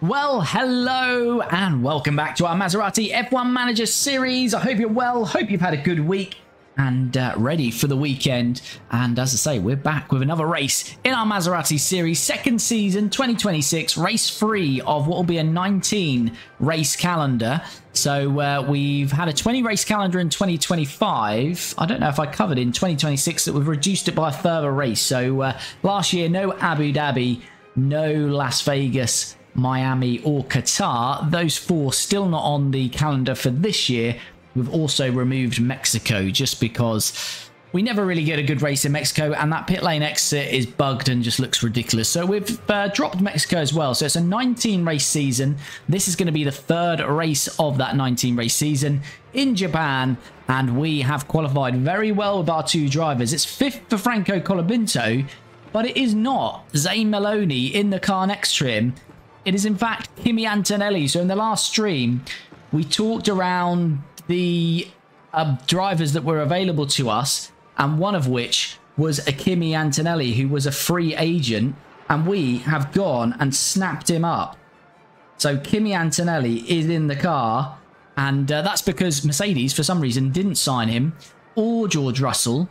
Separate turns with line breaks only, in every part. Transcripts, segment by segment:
Well, hello and welcome back to our Maserati F1 Manager series. I hope you're well, hope you've had a good week and ready for the weekend. And as I say, we're back with another race in our Maserati series, second season 2026, race 3 of what will be a 19 race calendar. So we've had a 20 race calendar in 2025. I don't know if I covered in 2026 that we've reduced it by a further race. So last year, no Abu Dhabi, no Las Vegas, Miami or Qatar. Those four still not on the calendar for this year. We've also removed Mexico just because we never really get a good race in Mexico and that pit lane exit is bugged and just looks ridiculous. So we've dropped Mexico as well. So it's a 19 race season. This is going to be the third race of that 19 race season in Japan, and we have qualified very well with our two drivers. It's fifth for Franco Colapinto, but it is not Zane Maloney in the car next to him. It is in fact Kimi Antonelli. So in the last stream, we talked around the drivers that were available to us, and one of which was a Kimi Antonelli, who was a free agent, and we have gone and snapped him up. So Kimi Antonelli is in the car, and that's because Mercedes, for some reason, didn't sign him, or George Russell,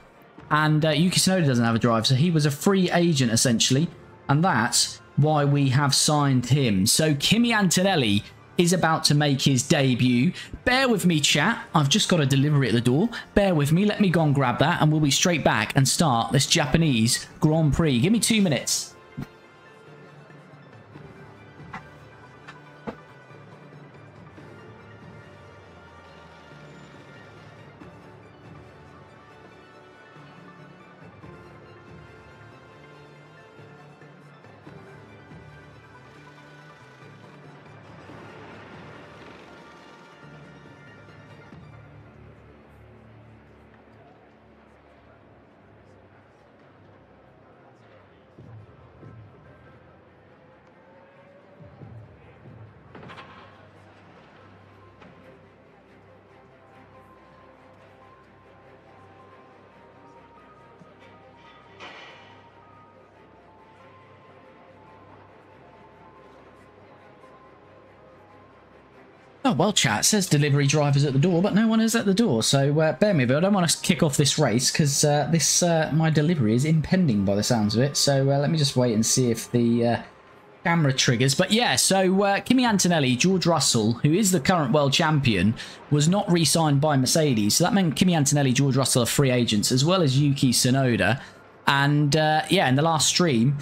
and Yuki Tsunoda doesn't have a drive, so he was a free agent, essentially, and that's why we have signed him. So Kimi Antonelli is about to make his debut. Bear with me, chat. I've just got a delivery at the door. Bear with me. Let me go and grab that, and we'll be straight back and start this Japanese Grand Prix. Give me 2 minutes. Oh, well, chat, says delivery drivers at the door, but no one is at the door. So bear me, but I don't want to kick off this race because my delivery is impending by the sounds of it. So let me just wait and see if the camera triggers. But yeah, so Kimi Antonelli, George Russell, who is the current world champion, was not re-signed by Mercedes. So that meant Kimi Antonelli, George Russell are free agents, as well as Yuki Tsunoda. And yeah, in the last stream,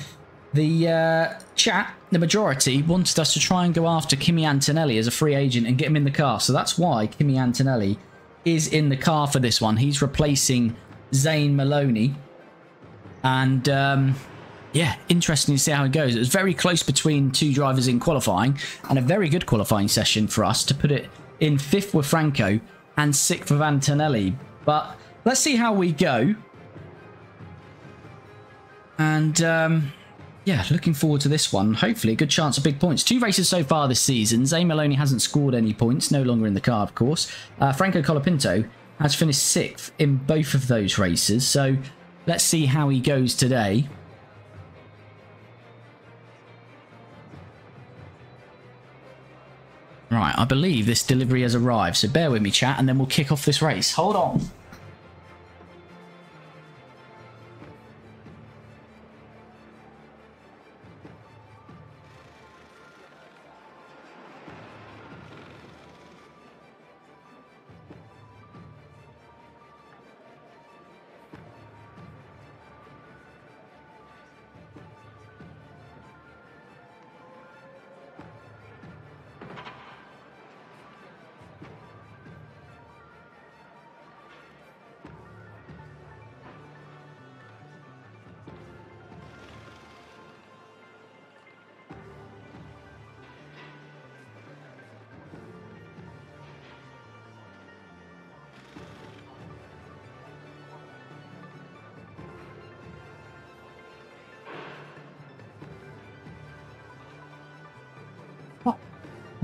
the chat, the majority, wanted us to try and go after Kimi Antonelli as a free agent and get him in the car. So that's why Kimi Antonelli is in the car for this one. He's replacing Zane Maloney. And yeah, interesting to see how it goes. It was very close between two drivers in qualifying, and a very good qualifying session for us to put it in 5th with Franco and 6th with Antonelli. But let's see how we go. And yeah, looking forward to this one. Hopefully a good chance of big points. 2 races so far this season. Zane Maloney hasn't scored any points. No longer in the car, of course. Franco Colapinto has finished 6th in both of those races. So let's see how he goes today. Right, I believe this delivery has arrived. So bear with me, chat, and then we'll kick off this race. Hold on.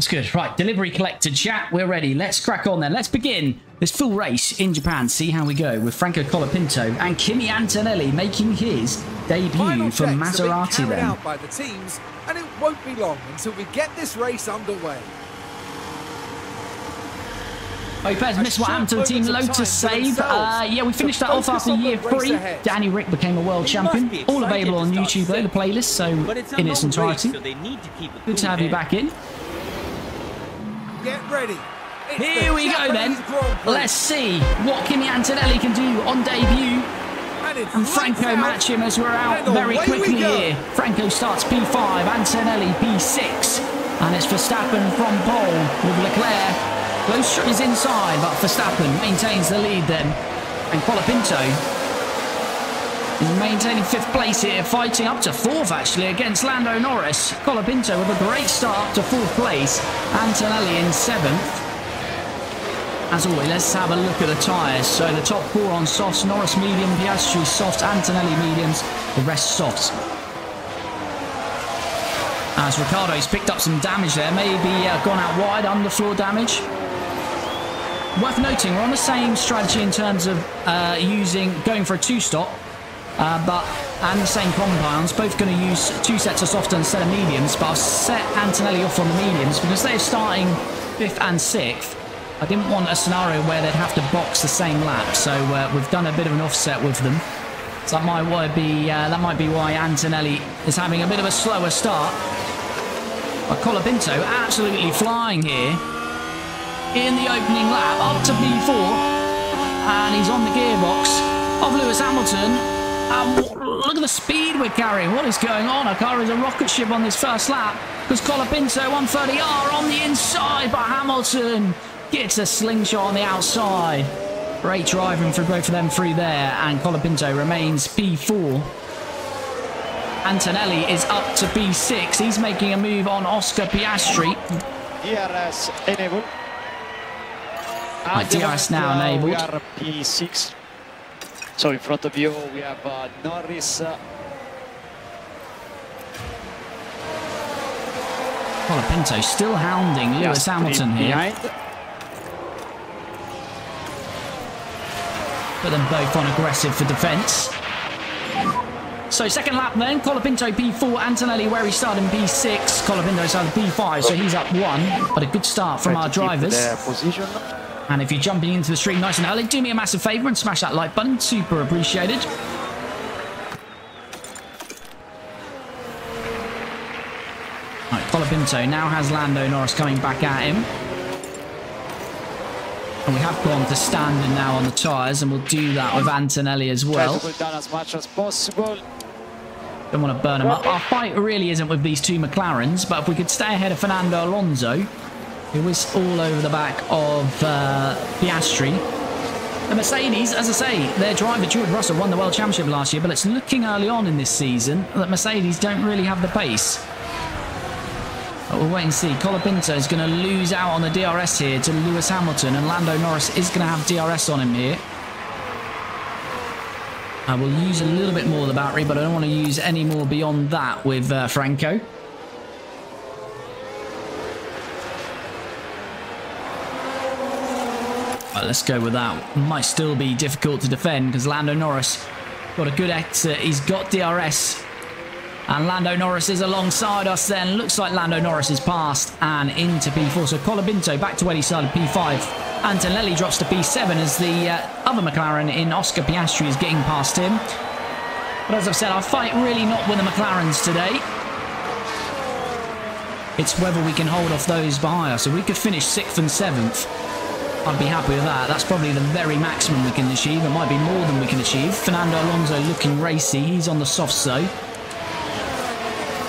That's good. Right, delivery collected, chat. We're ready. Let's crack on then. Let's begin this full race in Japan. See how we go with Franco Colapinto and Kimi Antonelli making his debut for Maserati then.
Out by the teams, and it won't be long until we get this race underway.
Opez missed what happened to the team Lotus save. Yeah, we finished that off after year 3. Danny Rick became a world champion. All available on YouTube though, the playlist, so in its entirety. Good to have you back in.
Get ready.
Here we go then. Let's see what Kimi Antonelli can do on debut. And Franco match him as we're out very quickly here. Franco starts P5, Antonelli P6. And it's Verstappen from pole with Leclerc. Close is inside, but Verstappen maintains the lead then. And Colapinto is maintaining 5th place here, fighting up to 4th actually against Lando Norris. Colapinto with a great start to 4th place. Antonelli in 7th. As always, let's have a look at the tyres. So the top 4 on softs, Norris medium, Piastri soft, Antonelli mediums, the rest softs. As Ricciardo's picked up some damage there, maybe gone out wide, underfloor damage. Worth noting, we're on the same strategy in terms of going for a 2-stop, and the same compounds. Both going to use 2 sets of soft and a set of mediums, but I've set Antonelli off on the mediums because they're starting 5th and 6th. I didn't want a scenario where they'd have to box the same lap, so we've done a bit of an offset with them. So that might be why Antonelli is having a bit of a slower start. But Colapinto absolutely flying here in the opening lap up to P4, and he's on the gearbox of Lewis Hamilton. Look at the speed we're carrying. What is going on? Our car is a rocket ship on this first lap because Colapinto 130R on the inside, but Hamilton gets a slingshot on the outside. Great driving for both of them through there, and Colapinto remains P4. Antonelli is up to P6. He's making a move on Oscar Piastri.
DRS enabled.
DRS now enabled.
We are P6. So in front of you we have Norris.
Colapinto still hounding Lewis Hamilton here.
Behind.
Put them both on aggressive for defence. So second lap then, Colapinto P4, Antonelli where he started in P6, Colapinto started P5, so he's up 1, but a good start from our drivers. And if you're jumping into the stream nice and early, do me a massive favour and smash that like button, super appreciated. Right, Colapinto now has Lando Norris coming back at him. And we have gone to standard now on the tyres, and we'll do that with Antonelli as well.
Try to pull down as much as possible.
Don't want to burn him up. Our fight really isn't with these 2 McLarens, but if we could stay ahead of Fernando Alonso, who is all over the back of Piastri. The Mercedes, as I say, their driver George Russell won the World Championship last year, but it's looking early on in this season that Mercedes don't really have the pace. But we'll wait and see. Colapinto is going to lose out on the DRS here to Lewis Hamilton, and Lando Norris is going to have DRS on him here. I will use a little bit more of the battery, but I don't want to use any more beyond that with Franco. Right, let's go with that. Might still be difficult to defend because Lando Norris got a good exit. He's got DRS. And Lando Norris is alongside us then. Looks like Lando Norris is passed and into P4. So Colapinto back to where he started, P5. Antonelli drops to P7 as the other McLaren in Oscar Piastri is getting past him. But as I've said, our fight really not with the McLarens today. It's whether we can hold off those behind us. So we could finish 6th and 7th. I'd be happy with that. That's probably the very maximum we can achieve. It might be more than we can achieve. Fernando Alonso looking racy. He's on the softs though.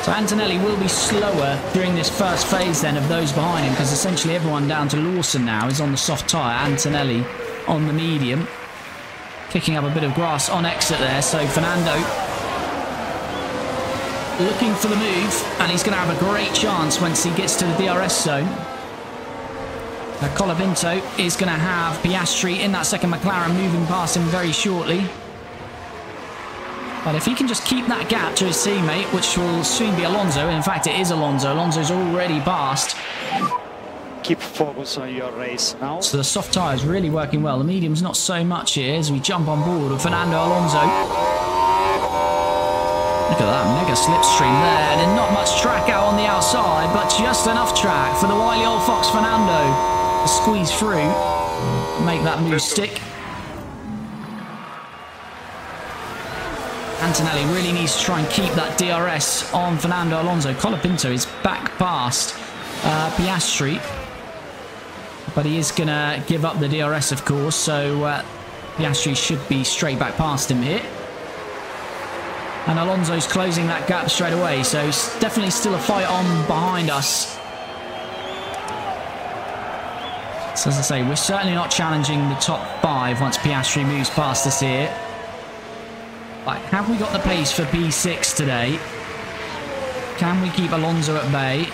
So Antonelli will be slower during this first phase then of those behind him, because essentially everyone down to Lawson now is on the soft tyre. Antonelli on the medium. Kicking up a bit of grass on exit there. So Fernando looking for the move, and he's going to have a great chance once he gets to the DRS zone. Colapinto is going to have Piastri in that second McLaren moving past him very shortly. But if he can just keep that gap to his teammate, which will soon be Alonso, in fact it is Alonso. Alonso's already passed
keep focus on your race now.
So the soft tyre is really working well. The medium's not so much here as we jump on board with Fernando Alonso. Look at that mega slipstream there. And not much track out on the outside, but just enough track for the wily old fox Fernando to squeeze through, make that move stick. Antonelli really needs to try and keep that DRS on Fernando Alonso. Colapinto is back past Piastri, but he is going to give up the DRS, of course, so Piastri should be straight back past him here. And Alonso's closing that gap straight away, so it's definitely still a fight on behind us. So as I say, we're certainly not challenging the top 5 once Piastri moves past us here. But have we got the pace for P6 today? Can we keep Alonso at bay?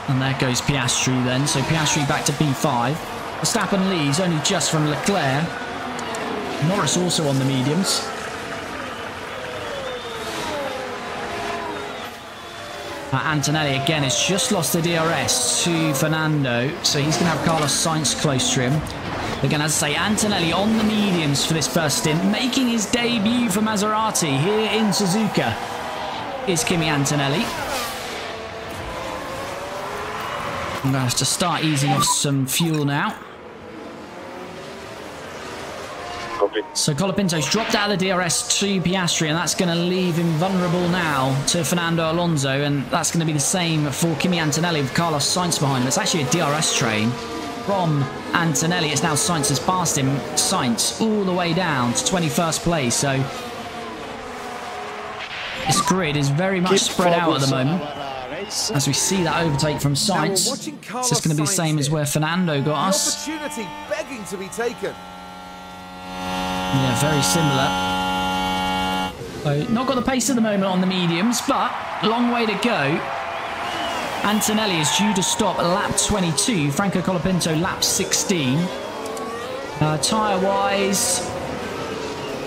And there goes Piastri then. So Piastri back to P5. Verstappen leads only just from Leclerc. Norris also on the mediums. Antonelli again has just lost the DRS to Fernando. So he's going to have Carlos Sainz close to him. Again, as I say, Antonelli on the mediums for this first stint, making his debut for Maserati here in Suzuka is Kimi Antonelli. I'm going to have to start easing off some fuel now.
Copy.
So Colapinto's dropped out of the DRS to Piastri, and that's going to leave him vulnerable now to Fernando Alonso, and that's going to be the same for Kimi Antonelli with Carlos Sainz behind him. It's actually a DRS train from Antonelli. It's now Sainz has passed him. Sainz all the way down to 21st place. So this grid is very much spread out at the moment. As we see that overtake from Sainz, it's just going to be the same as where Fernando got us.
The opportunity begging to be taken.
Yeah, very similar. So not got the pace at the moment on the mediums, but a long way to go. Antonelli is due to stop at lap 22. Franco Colapinto lap 16. Tyre-wise,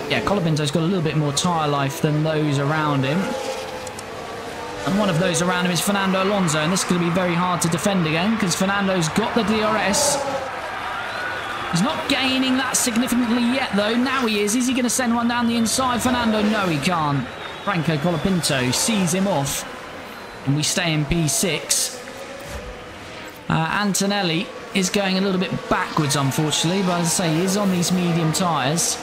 yeah, Colapinto's got a little bit more tyre life than those around him. And one of those around him is Fernando Alonso, and this is going to be very hard to defend again because Fernando's got the DRS. He's not gaining that significantly yet, though. Now he is. Is he going to send one down the inside? Fernando, no, he can't. Franco Colapinto sees him off. And we stay in P6. Antonelli is going a little bit backwards, unfortunately. But as I say, he is on these medium tyres.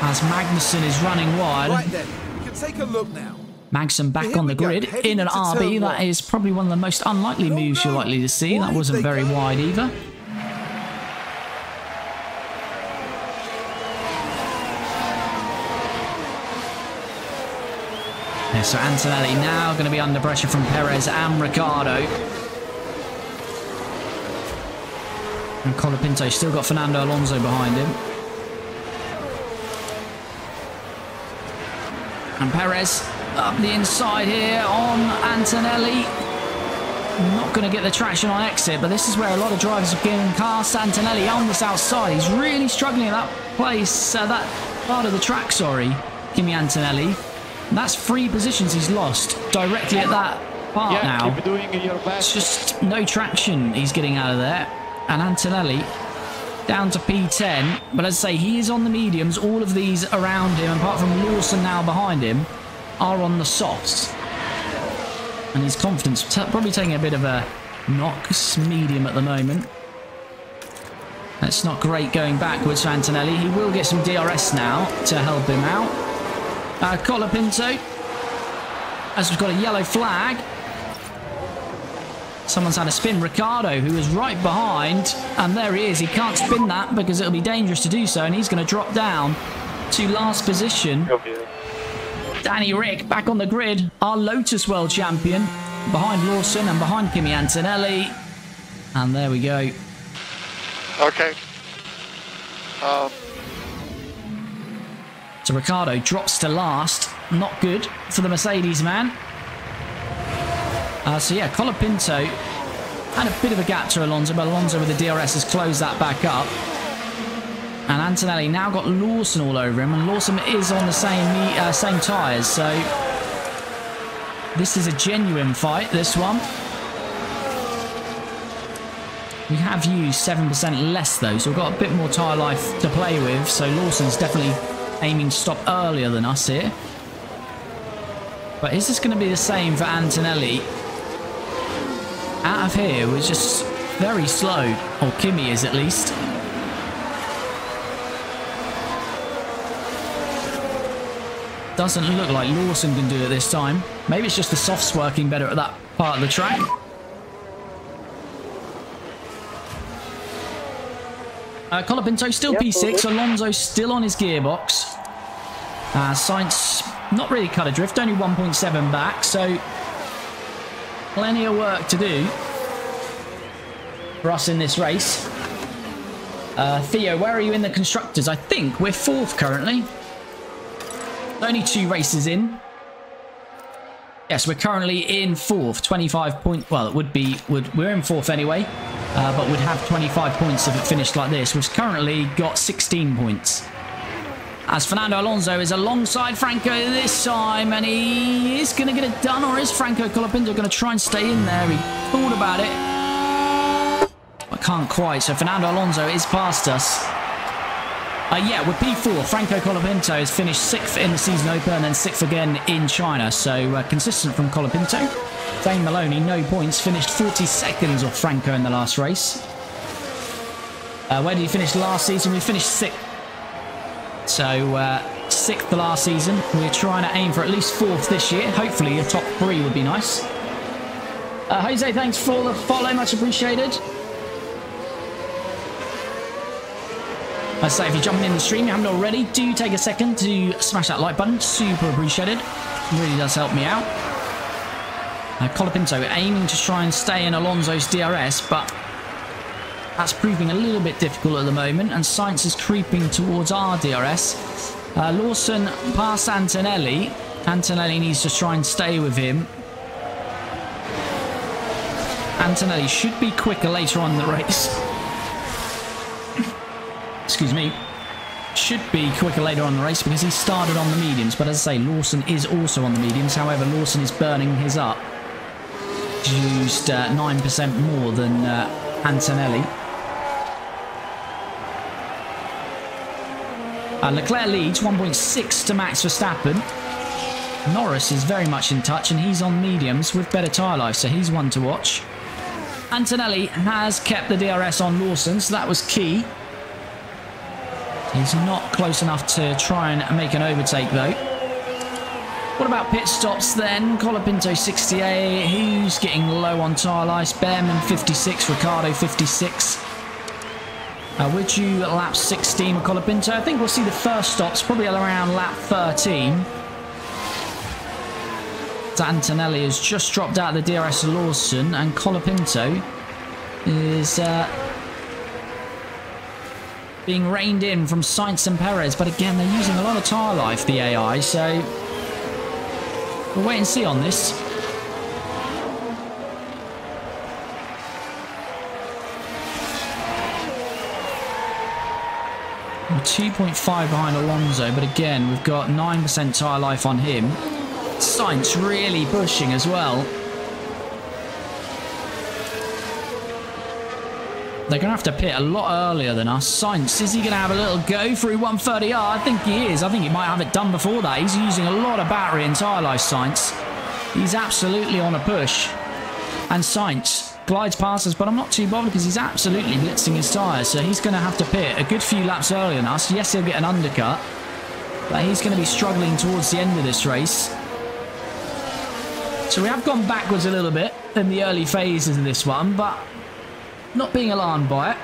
As Magnussen is running wide.
Right then, we can take a look now.
Magnussen back on the grid in an RB. That is probably one of the most unlikely moves you're likely to see. That wasn't very wide either. Yeah, so Antonelli now going to be under pressure from Perez and Ricciardo. And Colapinto still got Fernando Alonso behind him. And Perez up the inside here on Antonelli. Not going to get the traction on exit, but this is where a lot of drivers are getting past Antonelli on this outside. He's really struggling at that place, that part of the track, sorry, Kimi Antonelli. And that's 3 positions he's lost directly at that part now.
Keep doing your best.
It's just no traction he's getting out of there. And Antonelli down to P10. But as I say, he is on the mediums. All of these around him, apart from Lawson now behind him, are on the softs. And his confidence probably taking a bit of a knock. Medium at the moment. That's not great going backwards for Antonelli. He will get some DRS now to help him out. Colapinto, as we've got a yellow flag. Someone's had a spin. Ricciardo, who is right behind, and there he is. He can't spin that because it'll be dangerous to do so, and he's going to drop down to last position. Danny Rick back on the grid, our Lotus World Champion, behind Lawson and behind Kimi Antonelli. And there we go.
Okay.
So Ricciardo drops to last. Not good for the Mercedes man. So yeah, Colapinto had a bit of a gap to Alonso, but Alonso with the DRS has closed that back up. And Antonelli now got Lawson all over him, and Lawson is on the same tyres, so This is a genuine fight, this one. We have used 7% less though, so we've got a bit more tyre life to play with. So Lawson's definitely aiming to stop earlier than us here. But is this going to be the same for Antonelli? Out of here, we're just very slow. Or Kimi is at least. Doesn't look like Lawson can do it this time. Maybe it's just the softs working better at that part of the track. Colapinto still P6. Alonso still on his gearbox. Sainz not really cut adrift. Only 1.7 back. So plenty of work to do for us in this race. Theo, where are you in the constructors? I think we're 4th currently. Only 2 races in. Yes, we're currently in 4th. 25 points. Well, it would be... we're in 4th anyway. But we'd have 25 points if it finished like this. We've currently got 16 points. As Fernando Alonso is alongside Franco this time. And he is going to get it done. Or is Franco Colapinto going to try and stay in there? He thought about it. I can't quite. So Fernando Alonso is past us. Yeah, with P4, Franco Colapinto has finished 6th in the season open and then 6th again in China. So consistent from Colapinto. Dane Maloney, no points, finished 40 seconds off Franco in the last race. Where did he finish last season? We finished 6th. So 6th the last season. We're trying to aim for at least 4th this year. Hopefully a top 3 would be nice. Jose, thanks for the follow, much appreciated. I say, if you're jumping in the stream, you haven't already, do take a second to smash that like button. Super appreciated. It really does help me out. Colapinto aiming to try and stay in Alonso's DRS, but that's proving a little bit difficult at the moment. And Sainz is creeping towards our DRS. Lawson past Antonelli. Antonelli needs to try and stay with him. Antonelli should be quicker later on in the race. Excuse me, should be quicker later on in the race because he started on the mediums. But as I say, Lawson is also on the mediums. However, Lawson is burning his up. He's used 9% more than Antonelli. Leclerc leads 1.6 to Max Verstappen. Norris is very much in touch and he's on mediums with better tyre life, so he's one to watch. Antonelli has kept the DRS on Lawson, so that was key. He's not close enough to try and make an overtake though. What about pit stops then? Colapinto 68, who's getting low on tyre life? Behrman 56, Ricciardo 56. Would you lap 16 with Colapinto? I think we'll see the first stops probably around lap 13. Antonelli has just dropped out of the DRS of Lawson and Colapinto is being reined in from Sainz and Perez, but again they're using a lot of tyre life, the AI, so we'll wait and see on this. We're 2.5 behind Alonso, but again we've got 9% tyre life on him. Sainz really pushing as well. They're going to have to pit a lot earlier than us. Sainz, is he going to have a little go through 130R? I think he is. I think he might have it done before that. He's using a lot of battery and tyre life, Sainz. He's absolutely on a push. And Sainz glides past us, but I'm not too bothered because he's absolutely blitzing his tyres. So he's going to have to pit a good few laps earlier than us. Yes, he'll get an undercut, but he's going to be struggling towards the end of this race. So we have gone backwards a little bit in the early phases of this one, but not being alarmed by it.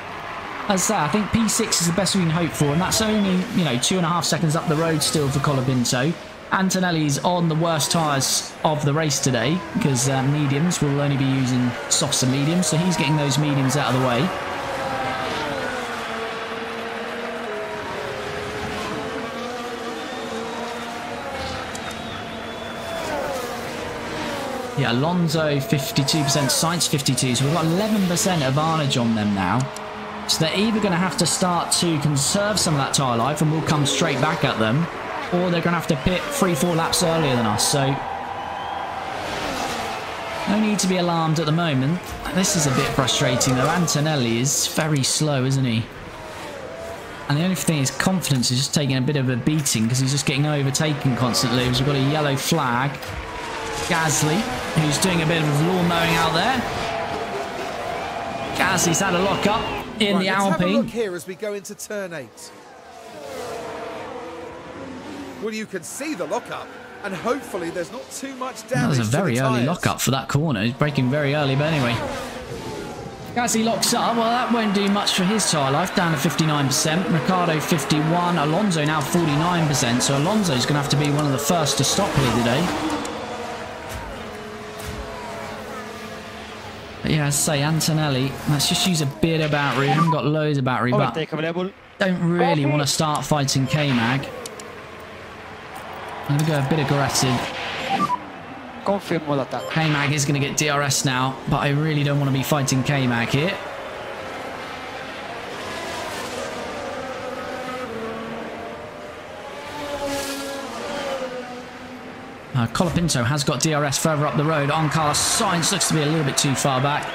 As I say, I think P6 is the best we can hope for, and that's only, you know, 2.5 seconds up the road still for Colapinto. Antonelli's on the worst tyres of the race today because mediums will only be using softs and mediums, so he's getting those mediums out of the way. Yeah, Alonso 52%, Sainz 52%, so we've got 11% advantage on them now. So they're either going to have to start to conserve some of that tyre life and we'll come straight back at them, or they're going to have to pit 3-4 laps earlier than us. So No need to be alarmed at the moment. This is a bit frustrating though. Antonelli is very slow, isn't he? And the only thing is confidence is just taking a bit of a beating because he's just getting overtaken constantly. We've got a yellow flag. Gasly, who's doing a bit of lawn mowing out there. Gasly's had a lock up in the Alpine.
Let's have a look here as we go into turn 8. Well, you can see the lock-up, and hopefully there's not too much damage.
That was a very early
tyres.
lock-up for that corner. He's braking very early, but anyway. Gasly locks up. Well, that won't do much for his tyre life. Down to 59%. Ricciardo 51. Alonso now 49%. So Alonso's going to have to be one of the first to stop here today. But yeah, as I say, Antonelli. Let's just use a bit of battery. We haven't got loads of battery, but
Overtake available.
don't really want to start fighting K-Mag. I'm going to go a bit aggressive.
Confirmo l'attacco.
K-Mag is going to get DRS now, but I really don't want to be fighting K-Mag here. Colapinto has got DRS further up the road on Carlos Sainz. Looks to be a little bit too far back.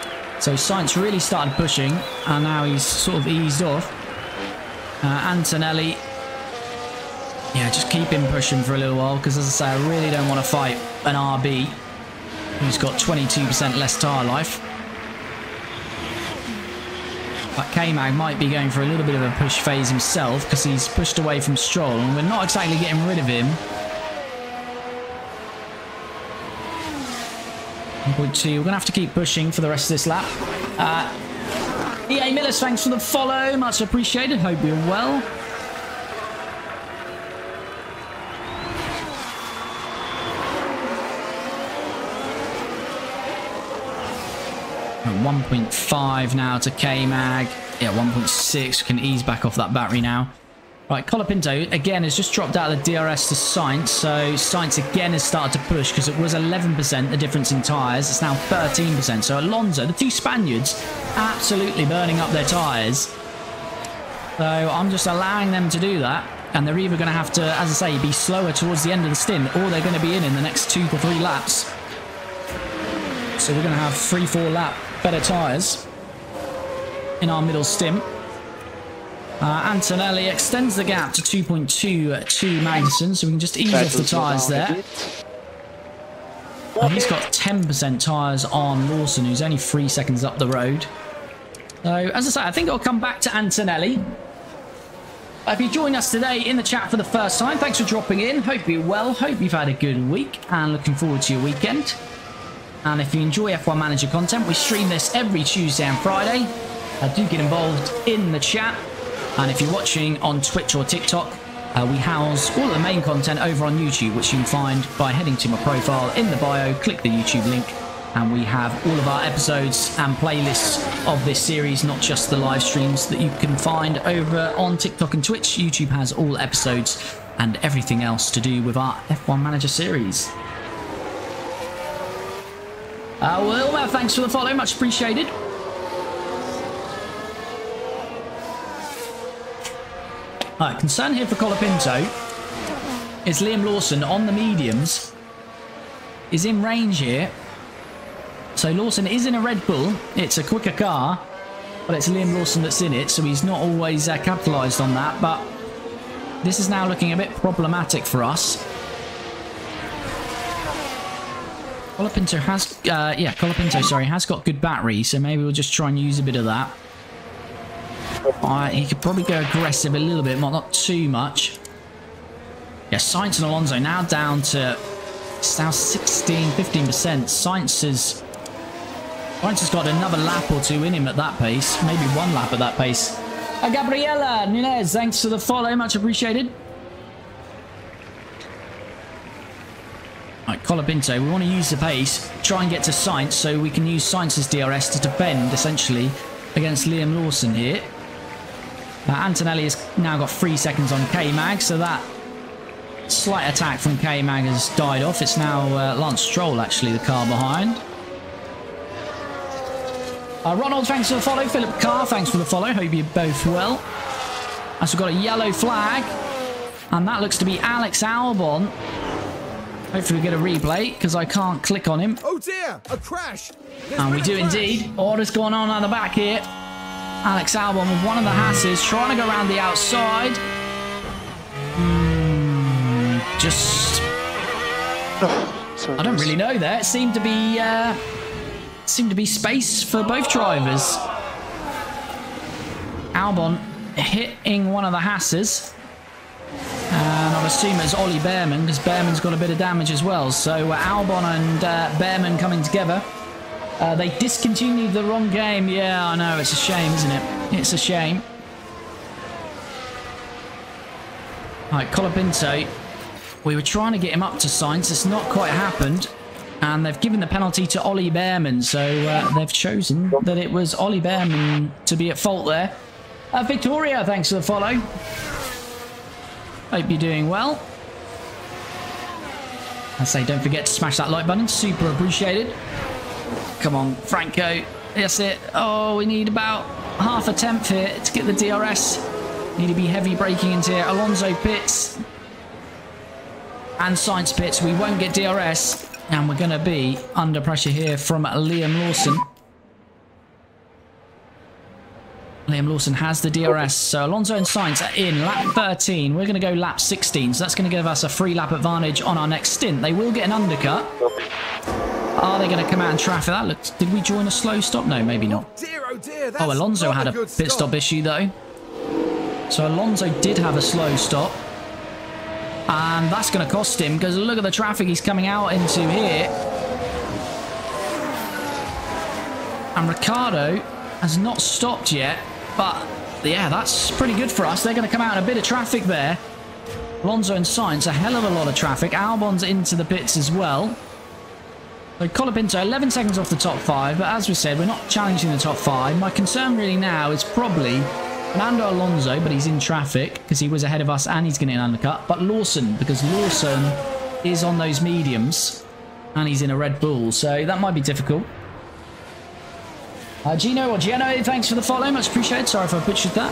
So Sainz really started pushing, and now he's sort of eased off. Antonelli. Yeah, just keep him pushing for a little while, because as I say, I really don't want to fight an RB who's got 22% less tyre life. But K-Mag might be going for a little bit of a push phase himself, because he's pushed away from Stroll, and we're not exactly getting rid of him. 1.2, we're going to have to keep pushing for the rest of this lap. EA Millers, thanks for the follow, much appreciated, hope you're well. At 1.5 now to K-Mag. Yeah, 1.6. We can ease back off that battery now. Right, Colapinto again has just dropped out of the DRS to Sainz. So Sainz again has started to push because it was 11% the difference in tyres. It's now 13%. So Alonso, the two Spaniards, absolutely burning up their tyres. So I'm just allowing them to do that. And they're either going to have to, as I say, be slower towards the end of the stint, or they're going to be in the next 2 to 3 laps. So we're going to have 3-4 lap better tyres in our middle stint. Antonelli extends the gap to 2.2 to Magnussen, so we can just ease off the tyres there. And he's got 10% tyres on Lawson, who's only 3 seconds up the road. So, as I say, I think I'll come back to Antonelli. If you join us today in the chat for the first time, thanks for dropping in. Hope you're well, hope you've had a good week, and looking forward to your weekend. And if you enjoy F1 Manager content, we stream this every Tuesday and Friday. Do get involved in the chat. And if you're watching on Twitch or TikTok, we house all of the main content over on YouTube, which you can find by heading to my profile in the bio, click the YouTube link, and we have all of our episodes and playlists of this series, not just the live streams that you can find over on TikTok and Twitch. YouTube has all episodes and everything else to do with our F1 Manager series. Well, thanks for the follow, much appreciated. Concern here for Colapinto is Liam Lawson on the mediums is in range here. So Lawson is in a Red Bull. It's a quicker car, but it's Liam Lawson that's in it, so he's not always capitalised on that. But this is now looking a bit problematic for us. Colapinto has, has got good battery, so maybe we'll just try and use a bit of that. He could probably go aggressive a little bit, not too much. Yeah, Sainz and Alonso now down to, it's now 16, 15%. Sainz has got another lap or two in him at that pace, maybe 1 lap at that pace. Gabriela Nunez, thanks for the follow, much appreciated. Right, Colapinto, we want to use the pace, try and get to Sainz so we can use Sainz's DRS to defend, essentially, against Liam Lawson here. Antonelli has now got 3 seconds on K-Mag, so that slight attack from K-Mag has died off. It's now Lance Stroll, actually, the car behind. Ronald, thanks for the follow. Philip Carr, thanks for the follow. Hope you're both well. As we've got a yellow flag, and that looks to be Alex Albon. Hopefully we get a replay, because I can't click on him.
Oh dear, a crash.
And we do indeed. Order's going on the back here. Alex Albon with one of the Hasses, trying to go around the outside. Just... I don't really know there. It seemed to be space for both drivers. Albon hitting one of the Hasses. And I'll assume it's Ollie Bearman, because Bearman's got a bit of damage as well. So Albon and Bearman coming together. They discontinued the wrong game. Yeah, I know. It's a shame, isn't it? It's a shame. All right, Colapinto. We were trying to get him up to Sainz. It's not quite happened. And they've given the penalty to Ollie Bearman. So they've chosen that it was Ollie Bearman to be at fault there. Victoria, thanks for the follow. Hope you're doing well. I say don't forget to smash that like button. Super appreciated. Come on, Franco. That's it. Oh, we need about half a tenth here to get the DRS. Need to be heavy braking into here. Alonso pits. And Sainz pits. We won't get DRS. And we're going to be under pressure here from Liam Lawson. Liam Lawson has the DRS. So Alonso and Sainz are in lap 13. We're going to go lap 16. So that's going to give us a free lap advantage on our next stint. They will get an undercut. Are they going to come out and traffic? That looks... Did we join a slow stop? No, maybe not.
Oh dear,
Oh, Alonso had a pit stop issue though. So Alonso did have a slow stop. And that's going to cost him, because look at the traffic he's coming out into here. And Ricciardo has not stopped yet. But, yeah, that's pretty good for us. They're going to come out in a bit of traffic there. Alonso and Sainz, a hell of a lot of traffic. Albon's into the pits as well. So Colapinto, 11 seconds off the top 5. But as we said, we're not challenging the top 5. My concern really now is probably Fernando Alonso, but he's in traffic because he was ahead of us and he's going to get an undercut. But Lawson, because Lawson is on those mediums and he's in a Red Bull. So that might be difficult. Gino or Giano, thanks for the follow. Much appreciated. Sorry if I butchered that.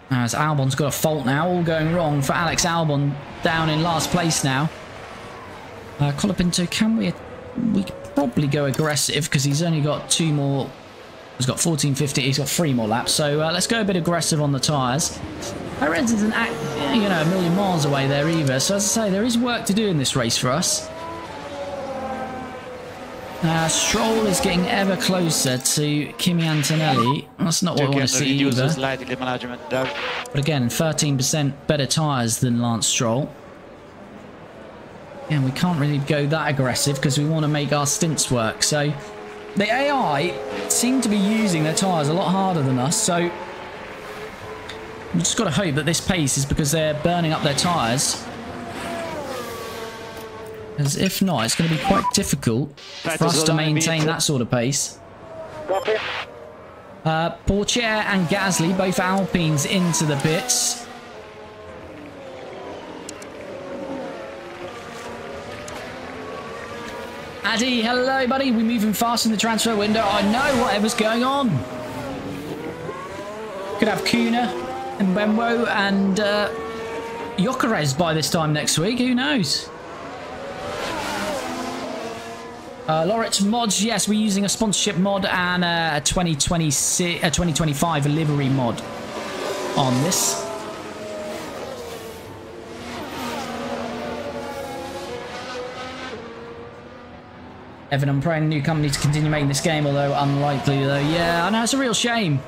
As Albon's got a fault now. All going wrong for Alex Albon down in last place now. Colapinto, can we could probably go aggressive because he's only got 2 more. He's got 14, 15. He's got 3 more laps. So let's go a bit aggressive on the tyres. Perez isn't, you know, a million miles away there either. So as I say, there is work to do in this race for us. Stroll is getting ever closer to Kimi Antonelli. That's not what we want to see either. But again, 13% better tyres than Lance Stroll. And we can't really go that aggressive because we want to make our stints work. So the AI seem to be using their tyres a lot harder than us. So we've just got to hope that this pace is because they're burning up their tyres. Because if not, it's going to be quite difficult for us to maintain that sort of pace. Pourchaire and Gasly, both Alpines into the pits. Addy, hello buddy. We're moving fast in the transfer window. I know whatever's going on. Could have Kuna and Benwo and Jokeres by this time next week. Who knows? Loritz mods, yes, we're using a sponsorship mod and a 2025 livery mod on this. Evan, I'm praying the new company to continue making this game, although unlikely though. Yeah, I know, it's a real shame. At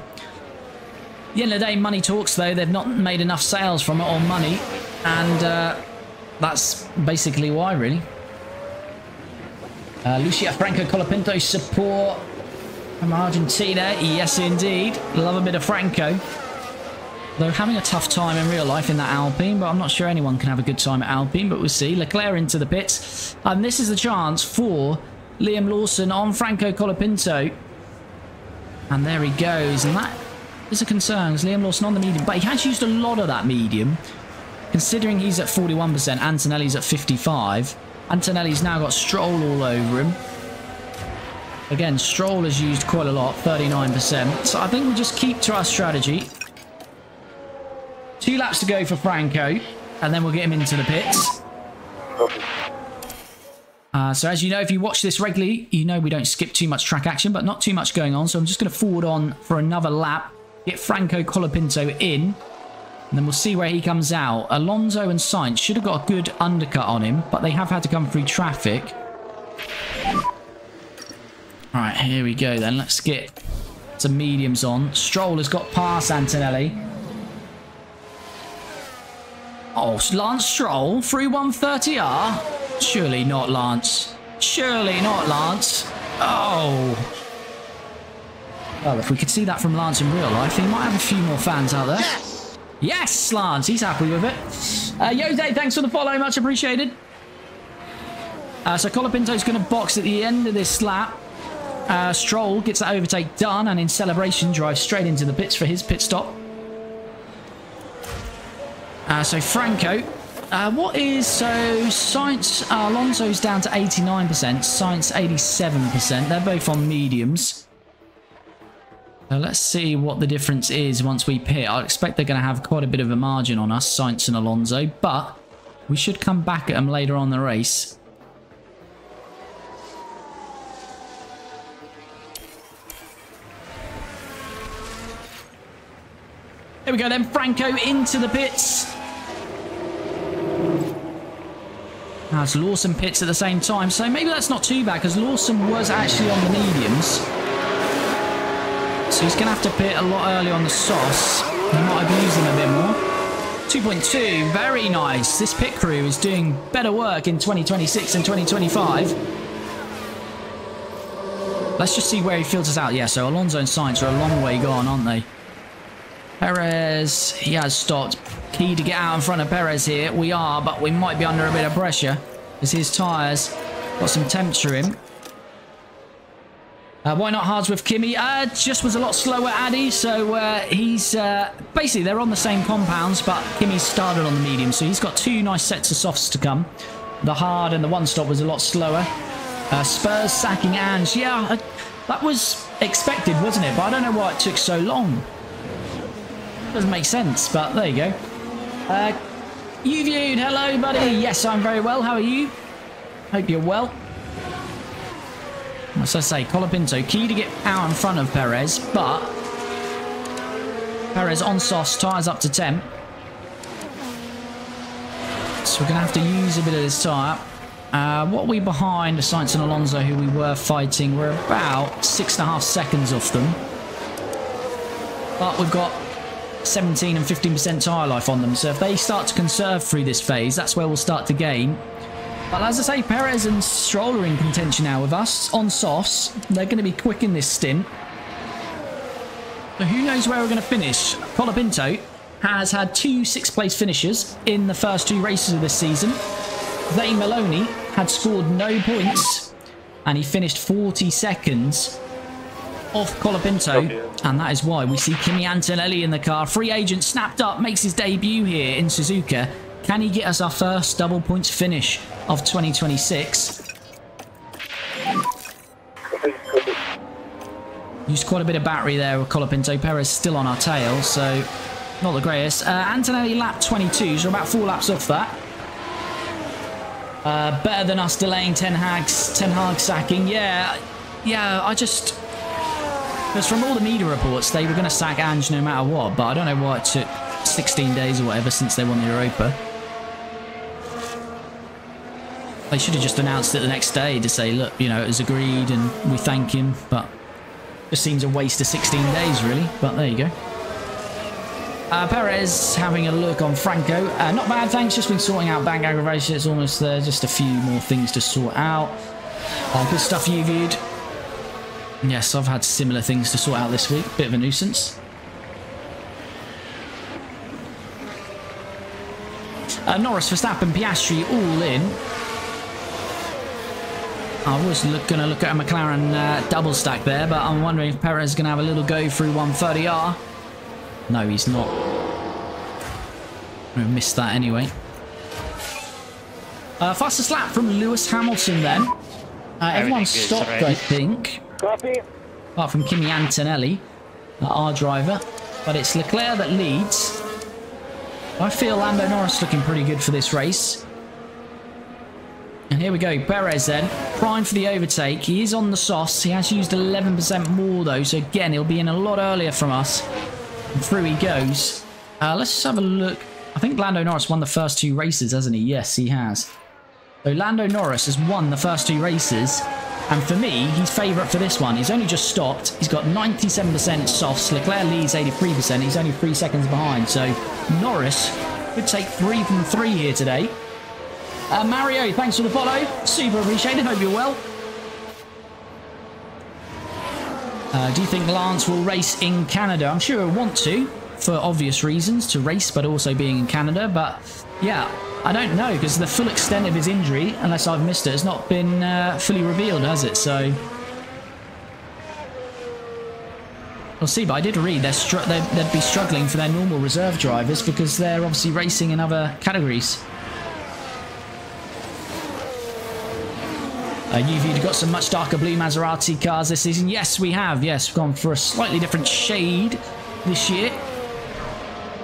the end of the day, money talks though. They've not made enough sales from it or money, and that's basically why, really. Lucia Franco Colapinto support from Argentina. Yes, indeed. Love a bit of Franco. Though having a tough time in real life in that Alpine, but I'm not sure anyone can have a good time at Alpine, but we'll see. Leclerc into the pits. And this is the chance for Liam Lawson on Franco Colapinto. And there he goes. And that is a concern. Liam Lawson on the medium, but he has used a lot of that medium. Considering he's at 41%, Antonelli's at 55%. Antonelli's now got Stroll all over him. Again, Stroll has used quite a lot, 39%. So I think we just keep to our strategy. 2 laps to go for Franco, and then we'll get him into the pits.
Copy.
So as you know, if you watch this regularly, you know we don't skip too much track action, but not too much going on. So I'm just going to forward on for another lap, get Franco Colapinto in, and then we'll see where he comes out. Alonso and Sainz should have got a good undercut on him, but they have had to come through traffic. All right, here we go then. Let's get some mediums on. Stroll has got past Antonelli. Oh, Lance Stroll through 130R. Surely not, Lance. Surely not, Lance. Oh. Well, if we could see that from Lance in real life, he might have a few more fans out there. Yes, yes, Lance. He's happy with it. Jose, thanks for the follow. Much appreciated. So Colapinto's going to box at the end of this lap. Stroll gets that overtake done, and in celebration drives straight into the pits for his pit stop. So Franco, so Sainz, Alonso's down to 89%, Sainz 87%. They're both on mediums. So let's see what the difference is once we pit. I expect they're going to have quite a bit of a margin on us, Sainz and Alonso, but we should come back at them later on in the race. There we go then, Franco into the pits. As Lawson pits at the same time, so maybe that's not too bad because Lawson was actually on the mediums. So he's going to have to pit a lot early on the sauce. He might have used him a bit more. 2.2, very nice. This pit crew is doing better work in 2026 and 2025. Let's just see where he filters out. Yeah, so Alonso and Sainz are a long way gone, aren't they? Perez, he has stopped. Key to get out in front of Perez here. We are, but we might be under a bit of pressure as his tyres got some temp to him. Why not hards with Kimi? Just was a lot slower, Addy. So he's basically they're on the same compounds, but Kimi started on the medium, so he's got 2 nice sets of softs to come. The hard and the one stop was a lot slower. Spurs sacking Ange. Yeah, that was expected, wasn't it? But I don't know why it took so long. Doesn't make sense, but there you go. You viewed, hello buddy. Yes, I'm very well. How are you? Hope you're well. As I say, Colapinto key to get out in front of Perez, but Perez on sauce, tyres up to temp. So we're going to have to use a bit of this tyre. What are we behind Sainz and Alonso, who we were fighting? We're about 6.5 seconds off them. But we've got 17 and 15% tyre life on them, so if they start to conserve through this phase, that's where we'll start to gain. But as I say, Perez and Stroll are in contention now with us on softs. They're going to be quick in this stint. So who knows where we're going to finish? Colapinto has had 2 6th place finishes in the first 2 races of this season. They Maloney had scored no points, and he finished 40 seconds off Colapinto, and that is why we see Kimi Antonelli in the car. Free agent snapped up, makes his debut here in Suzuka. Can he get us our first double points finish of 2026? Used quite a bit of battery there with Colapinto. Perez still on our tail, so not the greatest. Antonelli lap 22, so about 4 laps off that. Better than us delaying Ten Hag sacking. Yeah, I just... Because from all the media reports, they were going to sack Ange no matter what, but I don't know why it took 16 days or whatever since they won the Europa. They should have just announced it the next day to say, look, you know, it was agreed and we thank him, but it just seems a waste of 16 days, really. But there you go. Perez having a look on Franco. Not bad, thanks. Just been sorting out bank aggravation. It's almost there. Just a few more things to sort out. Good stuff you viewed. Yes, I've had similar things to sort out this week. Bit of a nuisance. Norris, Verstappen, Piastri all in. I was going to look at a McLaren double stack there, but I'm wondering if Perez is going to have a little go through 130R. No, he's not. I missed that anyway. Fastest lap from Lewis Hamilton then. Everyone stopped, I think.
Copy.
Apart from Kimi Antonelli, our driver. But it's Leclerc that leads. I feel Lando Norris looking pretty good for this race. And here we go, Perez then, primed for the overtake. He is on the softs. He has used 11% more though, so again, he'll be in a lot earlier from us. And through he goes. Let's just have a look. I think Lando Norris won the first 2 races, hasn't he? Yes, he has. So Lando Norris has won the first 2 races. And for me, he's favourite for this one. He's only just stopped. He's got 97% softs. Leclerc leads 83%. He's only 3 seconds behind. So Norris could take 3 from 3 here today. Mario, thanks for the follow. Super appreciated. Hope you're well. Do you think Lance will race in Canada? I'm sure he'll want to, for obvious reasons, to race, but also being in Canada. But yeah, I don't know, because the full extent of his injury, unless I've missed it, has not been fully revealed, has it? So we'll see. But I did read they'd be struggling for their normal reserve drivers because they're obviously racing in other categories. You've got some much darker blue Maserati cars this season. Yes, we have. Yes, we've gone for a slightly different shade this year.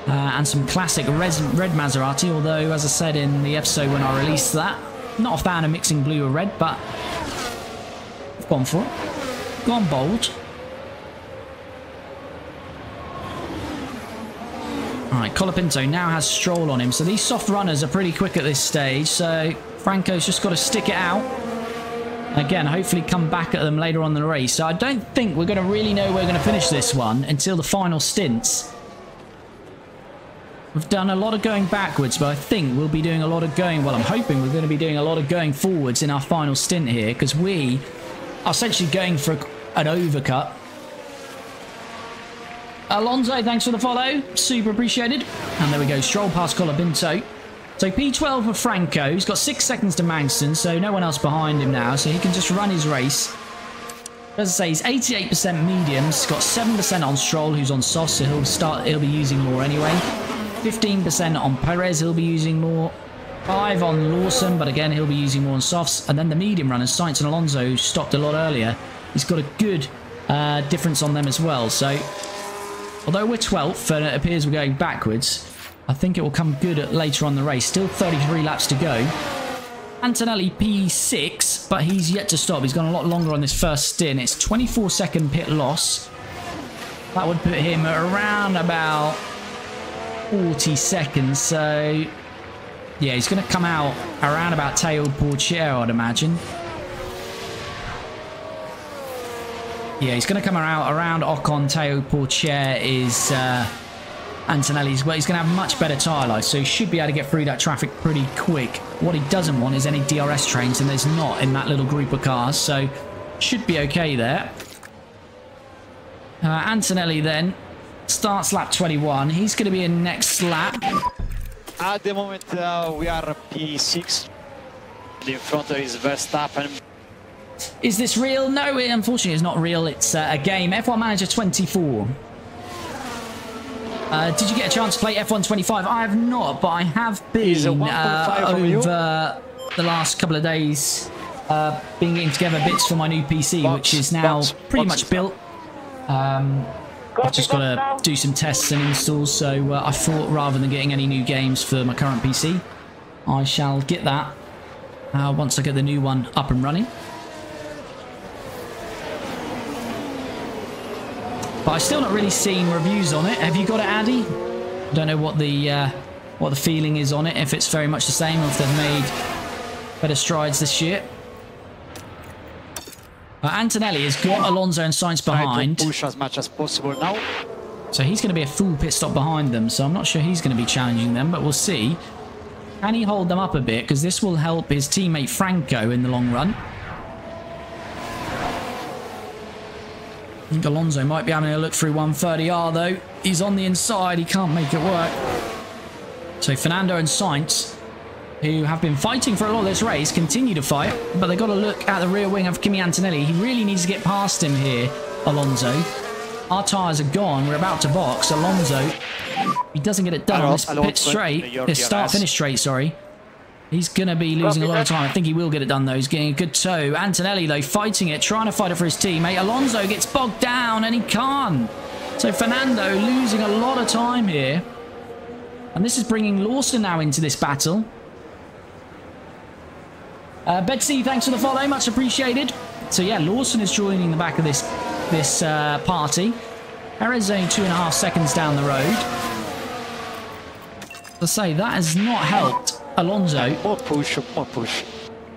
And some classic red Maserati, although, as I said in the episode when I released that, not a fan of mixing blue or red, but I've gone for it. Gone bold. Alright, Colapinto now has Stroll on him, so these soft runners are pretty quick at this stage, so Franco's just got to stick it out. Again, hopefully come back at them later on in the race. So I don't think we're going to really know where we're going to finish this one until the final stints. We've done a lot of going backwards, but I think we'll be doing a lot of going... Well, I'm hoping we're going to be doing a lot of going forwards in our final stint here, because we are essentially going for an overcut. Alonso, thanks for the follow. Super appreciated. And there we go. Stroll past Colapinto. So P12 for Franco. He's got 6 seconds to Magnussen, so no one else behind him now, so he can just run his race. As I say, he's 88% mediums, got 7% on Stroll, who's on soft, so he'll be using more anyway. 15% on Perez, he'll be using more. 5 on Lawson, but again, he'll be using more on softs. And then the medium runners, Sainz and Alonso, who stopped a lot earlier, he's got a good difference on them as well. So, although we're 12th and it appears we're going backwards, I think it will come good later on the race. Still 33 laps to go. Antonelli P6, but he's yet to stop. He's gone a lot longer on this first stint. It's 24-second pit loss. That would put him at around about 40 seconds. So, yeah, he's going to come out around about Théo Pourchaire, I'd imagine. Yeah, he's going to come out around Ocon. Théo Pourchaire is... Antonelli's, well, he's going to have much better tyre life, so he should be able to get through that traffic pretty quick. What he doesn't want is any DRS trains, and there's not in that little group of cars, so should be okay there. Antonelli then starts lap 21. He's going to be in next lap.
At the moment, we are P6. In front is Verstappen.
Is this real? No, it unfortunately is not real. It's a game. F1 Manager 24. Did you get a chance to play F1 25? I have not, but I have been over the last couple of days been getting together bits for my new PC, which is now pretty much built. I've just got to do some tests and installs, so I thought rather than getting any new games for my current PC, I shall get that once I get the new one up and running. But I've still not really seen reviews on it. Have you got it, Addy? I don't know what the feeling is on it, if it's very much the same, or if they've made better strides this year. Antonelli has got Alonso and Sainz behind.
Push as much as possible now.
So he's going to be a full pit stop behind them, so I'm not sure he's going to be challenging them, but we'll see. Can he hold them up a bit? Because this will help his teammate Franco in the long run. I think Alonso might be having a look through 130R though. He's on the inside, he can't make it work. So Fernando and Sainz, who have been fighting for a lot of this race, continue to fight, but they've got to look at the rear wing of Kimi Antonelli. He really needs to get past him here, Alonso. Our tyres are gone, we're about to box. Alonso, he doesn't get it done on this pit straight, this start-finish straight, sorry. He's going to be losing a lot of time. I think he will get it done, though. He's getting a good tow. Antonelli, though, fighting it, trying to fight it for his teammate. Alonso gets bogged down, and he can't. So Fernando losing a lot of time here. And this is bringing Lawson now into this battle. Betsy, thanks for the follow. Much appreciated. So yeah, Lawson is joining the back of this party. Perez is only 2.5 seconds down the road. To say that has not helped Alonso.
More push, more push.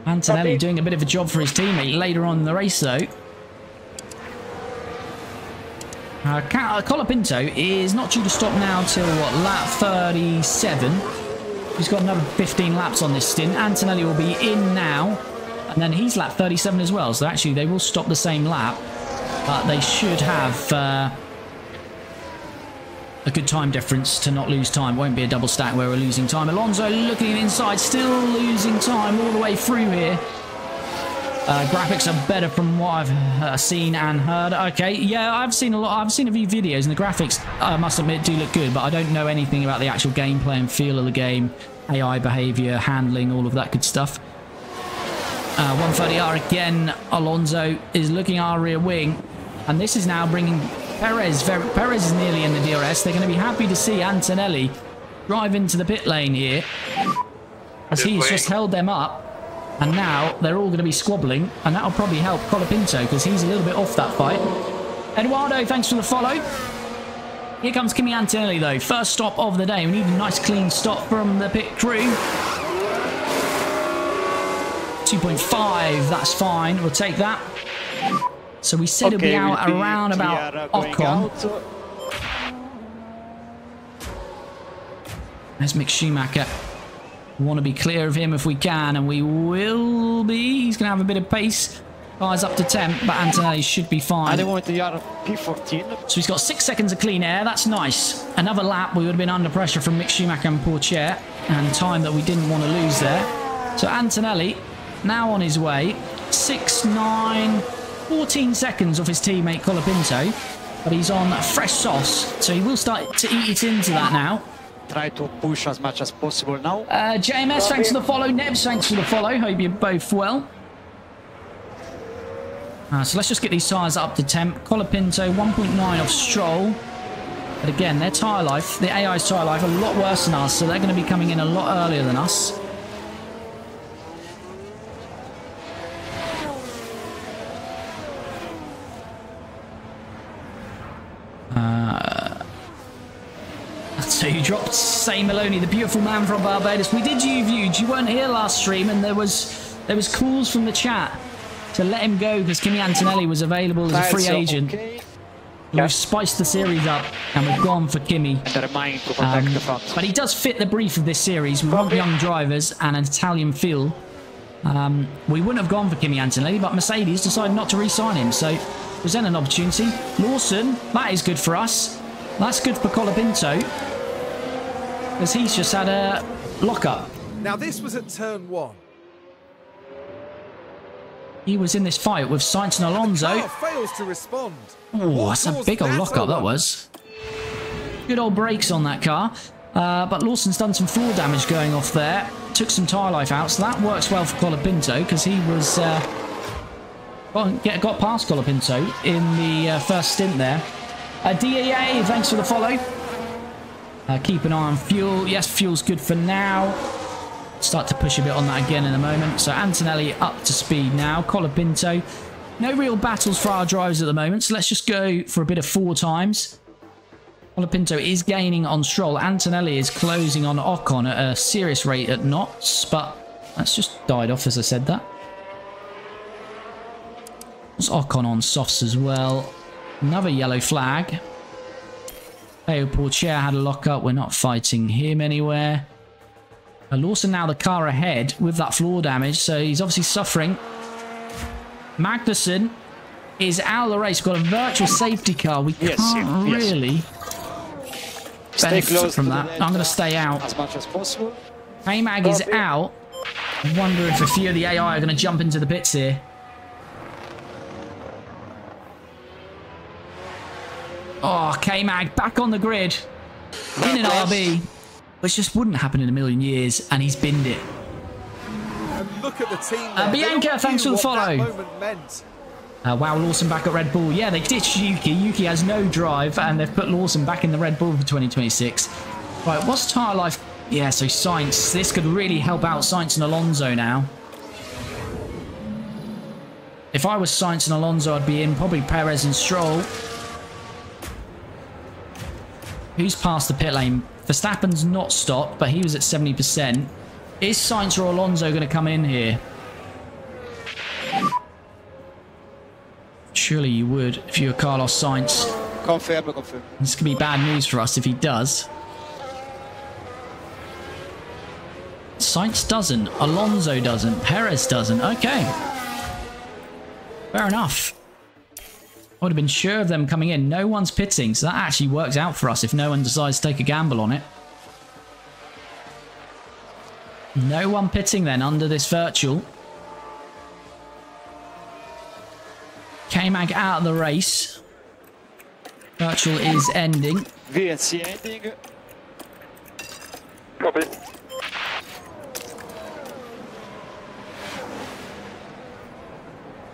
Antonelli doing a bit of a job for his teammate later on in the race though. Colapinto is not due to stop now till what, lap 37. He's got another 15 laps on this stint. Antonelli will be in now, and then he's lap 37 as well. So actually they will stop the same lap, but they should have a good time difference to not lose time. Won't be a double stack where we're losing time. Alonso looking inside, still losing time all the way through here. Graphics are better from what I've seen and heard. Okay, yeah, I've seen a few videos, and the graphics, I must admit, do look good, but I don't know anything about the actual gameplay and feel of the game, AI behavior, handling, all of that good stuff. 130R again. Alonso is looking our rear wing, and this is now bringing Perez. Perez is nearly in the DRS. They're going to be happy to see Antonelli drive into the pit lane here, as he's just held them up. And now they're all going to be squabbling, and that'll probably help Colapinto because he's a little bit off that fight. Eduardo, thanks for the follow. Here comes Kimi Antonelli though. First stop of the day. We need a nice clean stop from the pit crew. 2.5, that's fine. We'll take that. So we said it'll be out around about Ocon. There's Mick Schumacher. We want to be clear of him if we can, and we will be. He's going to have a bit of pace. Guys up to 10, but Antonelli should be fine.
At the moment, they are P14.
So he's got 6 seconds of clean air. That's nice. Another lap, we would have been under pressure from Mick Schumacher and Pourchaire, and time that we didn't want to lose there. So Antonelli now on his way. 6, 9, 14 seconds off his teammate Colapinto, but he's on fresh sauce, so he will start to eat it into that now.
Try to push as much as possible now.
JMS, thanks for the follow. Nebs, thanks for the follow. Hope you're both well. So let's just get these tyres up to temp. Colapinto, 1.9 off Stroll. But again, their tyre life, the AI's tyre life, a lot worse than us, so they're going to be coming in a lot earlier than us. So you dropped Say Maloney, the beautiful man from Barbados. We did viewed. You weren't here last stream, and there was calls from the chat to let him go because Kimi Antonelli was available as a free agent. Okay. We've spiced the series up, and we've gone for Kimi. But he does fit the brief of this series. We want young drivers and an Italian feel. We wouldn't have gone for Kimi Antonelli, but Mercedes decided not to re-sign him, so present an opportunity. Lawson, that is good for us. That's good for Colapinto, as he's just had a lock-up.
Now this was at turn 1.
He was in this fight with Sainz and Alonso.
The car fails to respond.
Oh, that's a big old lock-up, that was. Good old brakes on that car. But Lawson's done some floor damage going off there. Took some tyre life out, so that works well for Colapinto, because he was... got past Colapinto in the first stint there. DEA, thanks for the follow. Keep an eye on fuel. Yes, fuel's good for now. Start to push a bit on that again in a moment. So Antonelli up to speed now. Colapinto. No real battles for our drivers at the moment, so let's just go for a bit of 4 times. Colapinto is gaining on Stroll. Antonelli is closing on Ocon at a serious rate at knots, but that's just died off as I said that. There's Ocon on softs as well. Another yellow flag. Theo Pourchaire had a lock-up. We're not fighting him anywhere. Lawson now the car ahead with that floor damage, so he's obviously suffering. Magnussen is out of the race. We've got a virtual safety car. We can't really benefit from that. I'm going to stay out.
As much as possible.
K-Mag is out. I wonder if a few of the AI are going to jump into the pits here. Oh, K-Mag back on the grid. In an RB. Which just wouldn't happen in a million years, and he's binned it.
And look at the team.
Bianca, thanks for the follow. Wow, Lawson back at Red Bull. Yeah, they ditched Yuki. Yuki has no drive, and they've put Lawson back in the Red Bull for 2026. Right, what's tyre life? Yeah, so Sainz. This could really help out Sainz and Alonso now. If I was Sainz and Alonso, I'd be in probably Perez and Stroll. Who's past the pit lane? Verstappen's not stopped, but he was at 70%. Is Sainz or Alonso going to come in here? Surely you would if you were Carlos Sainz.
Confirm.
This could be bad news for us if he does. Sainz doesn't. Alonso doesn't. Perez doesn't. Okay. Fair enough. I would have been sure of them coming in. No one's pitting, so that actually works out for us if no one decides to take a gamble on it. No one pitting then under this virtual. K-Mag out of the race. Virtual is ending.
VNC ending.
Copy.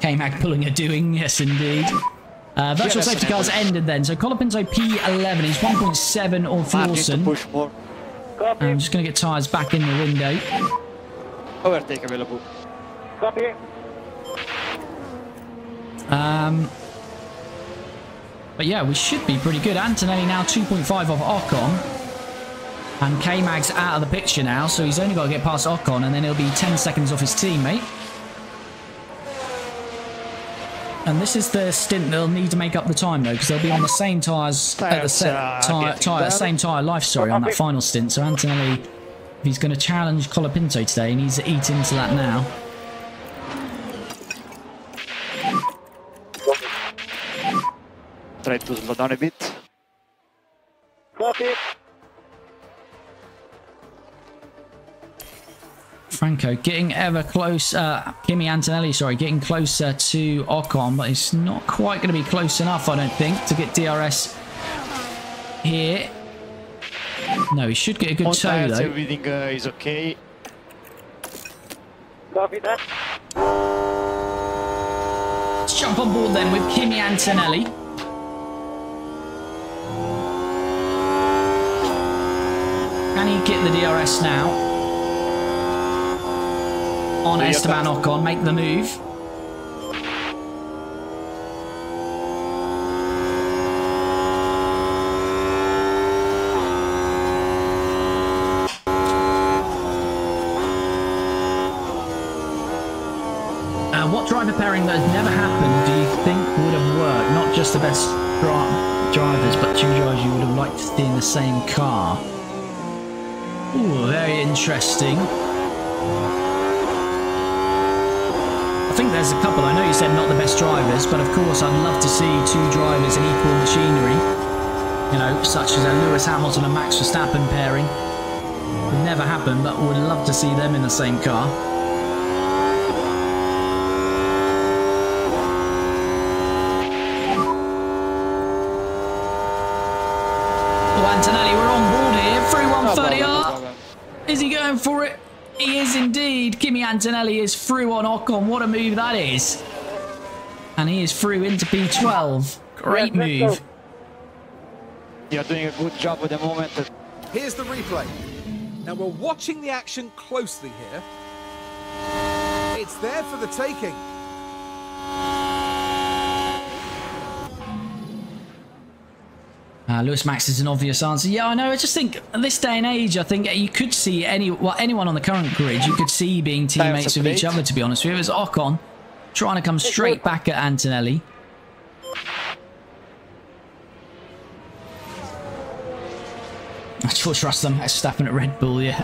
K-Mag pulling a doing, yes indeed. Virtual safety cars ended then. So Colapinto P11 is 1.7 off Lawson.
Push more.
I'm just going to get tyres back in the window.
Overtake available.
Copy.
But yeah, we should be pretty good. Antonelli now 2.5 off Ocon. And K-Mag's out of the picture now, so he's only got to get past Ocon, and then he'll be 10 seconds off his teammate. And this is the stint they'll need to make up the time, though, because they'll be on the same tyres at the same tyre life, sorry, on that final stint. So Antonelli, if he's going to challenge Colapinto today, he needs to eat into that now.
Try to slow down a bit.
Copy.
Franco getting ever closer. Kimi Antonelli, sorry, getting closer to Ocon, but it's not quite going to be close enough, I don't think, to get DRS here. No, he should get a good toe, though.
Everything is okay.
Copy that.
Let's jump on board then with Kimi Antonelli. Can he get the DRS now? On Esteban Ocon, make the move. What driver pairing that has never happened do you think would have worked? Not just the best drivers, but two drivers you would have liked to see in the same car. Ooh, very interesting. I think there's a couple. I know you said not the best drivers, but of course I'd love to see two drivers in equal machinery. You know, such as a Lewis Hamilton and Max Verstappen pairing. Would never happen, but would love to see them in the same car. Oh, Antonelli, we're on board here. 3-1-30R. Is he going for it? He is indeed. Kimi Antonelli is through on Ocon. What a move that is. And he is through into P12. Great move.
You're doing a good job at the moment.
Here's the replay. Now we're watching the action closely here. It's there for the taking.
Lewis Max is an obvious answer. Yeah, I know. I just think at this day and age, I think you could see anyone on the current grid, you could see being teammates with each other, to be honest with you. It was Ocon trying to come straight back at Antonelli. I still trust them. Verstappen at Red Bull, yeah.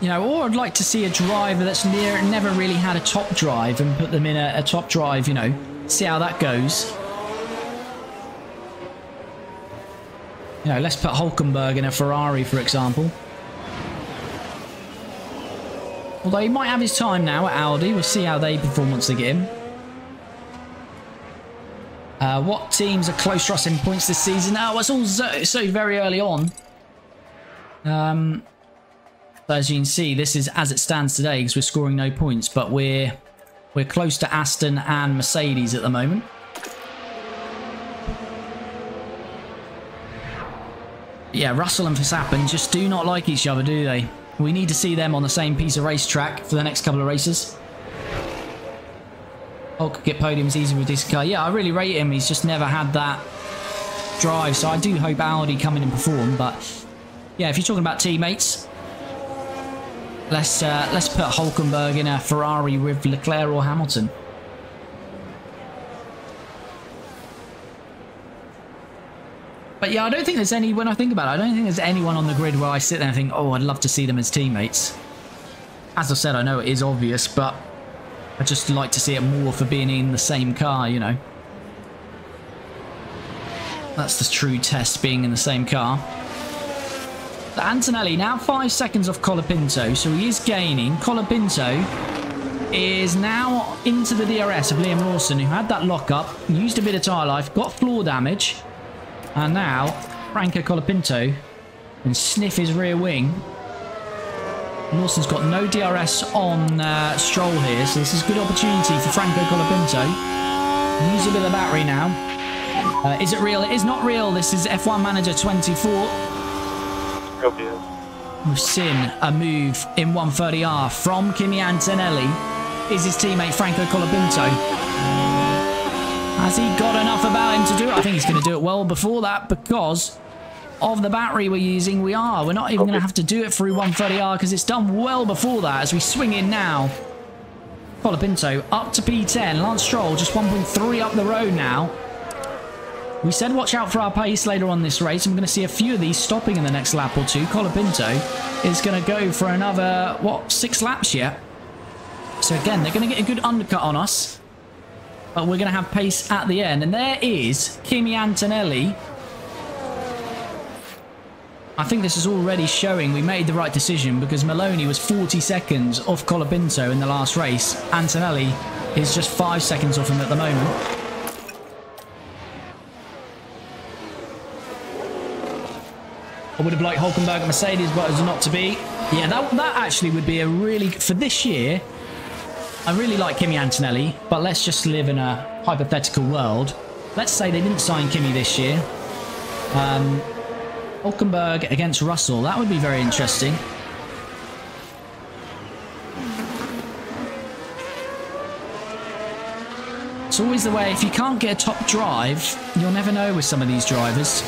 You know, or I'd like to see a driver that's never really had a top drive and put them in a top drive, you know, see how that goes. You know, let's put Hulkenberg in a Ferrari, for example. Although he might have his time now at Audi. We'll see how they perform once they get him. What teams are close to us in points this season? Oh, it's all so very early on. So as you can see, this is as it stands today because we're scoring no points, but we're We're close to Aston and Mercedes at the moment. Yeah, Russell and Verstappen just do not like each other, do they? We need to see them on the same piece of racetrack for the next couple of races. Hulk could get podiums easy with this car. Yeah, I really rate him. He's just never had that drive. So I do hope Audi come in and perform. But yeah, if you're talking about teammates, let's put Hulkenberg in a Ferrari with Leclerc or Hamilton. But yeah, I don't think there's any, when I think about it, I don't think there's anyone on the grid where I sit there and think, oh, I'd love to see them as teammates. As I said, I know it is obvious, but I just like to see it more for being in the same car, you know. That's the true test, being in the same car. But Antonelli now 5 seconds off Colapinto, so he is gaining. Colapinto is now into the DRS of Liam Lawson, who had that lockup, used a bit of tyre life, got floor damage. And now, Franco Colapinto can sniff his rear wing. Lawson's got no DRS on Stroll here, so this is a good opportunity for Franco Colapinto. Use a bit of battery now. Is it real? It is not real. This is F1 Manager 24. We've seen a move in 130R from Kimi Antonelli. Is his teammate Franco Colapinto. Has he got enough about him to do it? I think he's going to do it well before that because of the battery we're using. We're not even going to have to do it through 130R because it's done well before that as we swing in now. Colapinto up to P10. Lance Stroll just 1.3 up the road now. We said watch out for our pace later on this race. I'm going to see a few of these stopping in the next lap or two. Colapinto is going to go for another, what, 6 laps yet. So again, they're going to get a good undercut on us. But we're going to have pace at the end. And there is Kimi Antonelli. I think this is already showing we made the right decision because Maloney was 40 seconds off Colapinto in the last race. Antonelli is just 5 seconds off him at the moment. I would have liked Hulkenberg at Mercedes, but it's not to be. Yeah, that actually would be a really... For this year... I really like Kimi Antonelli, but let's just live in a hypothetical world. Let's say they didn't sign Kimi this year. Hulkenberg against Russell. That would be very interesting. It's always the way, if you can't get a top drive, you'll never know with some of these drivers.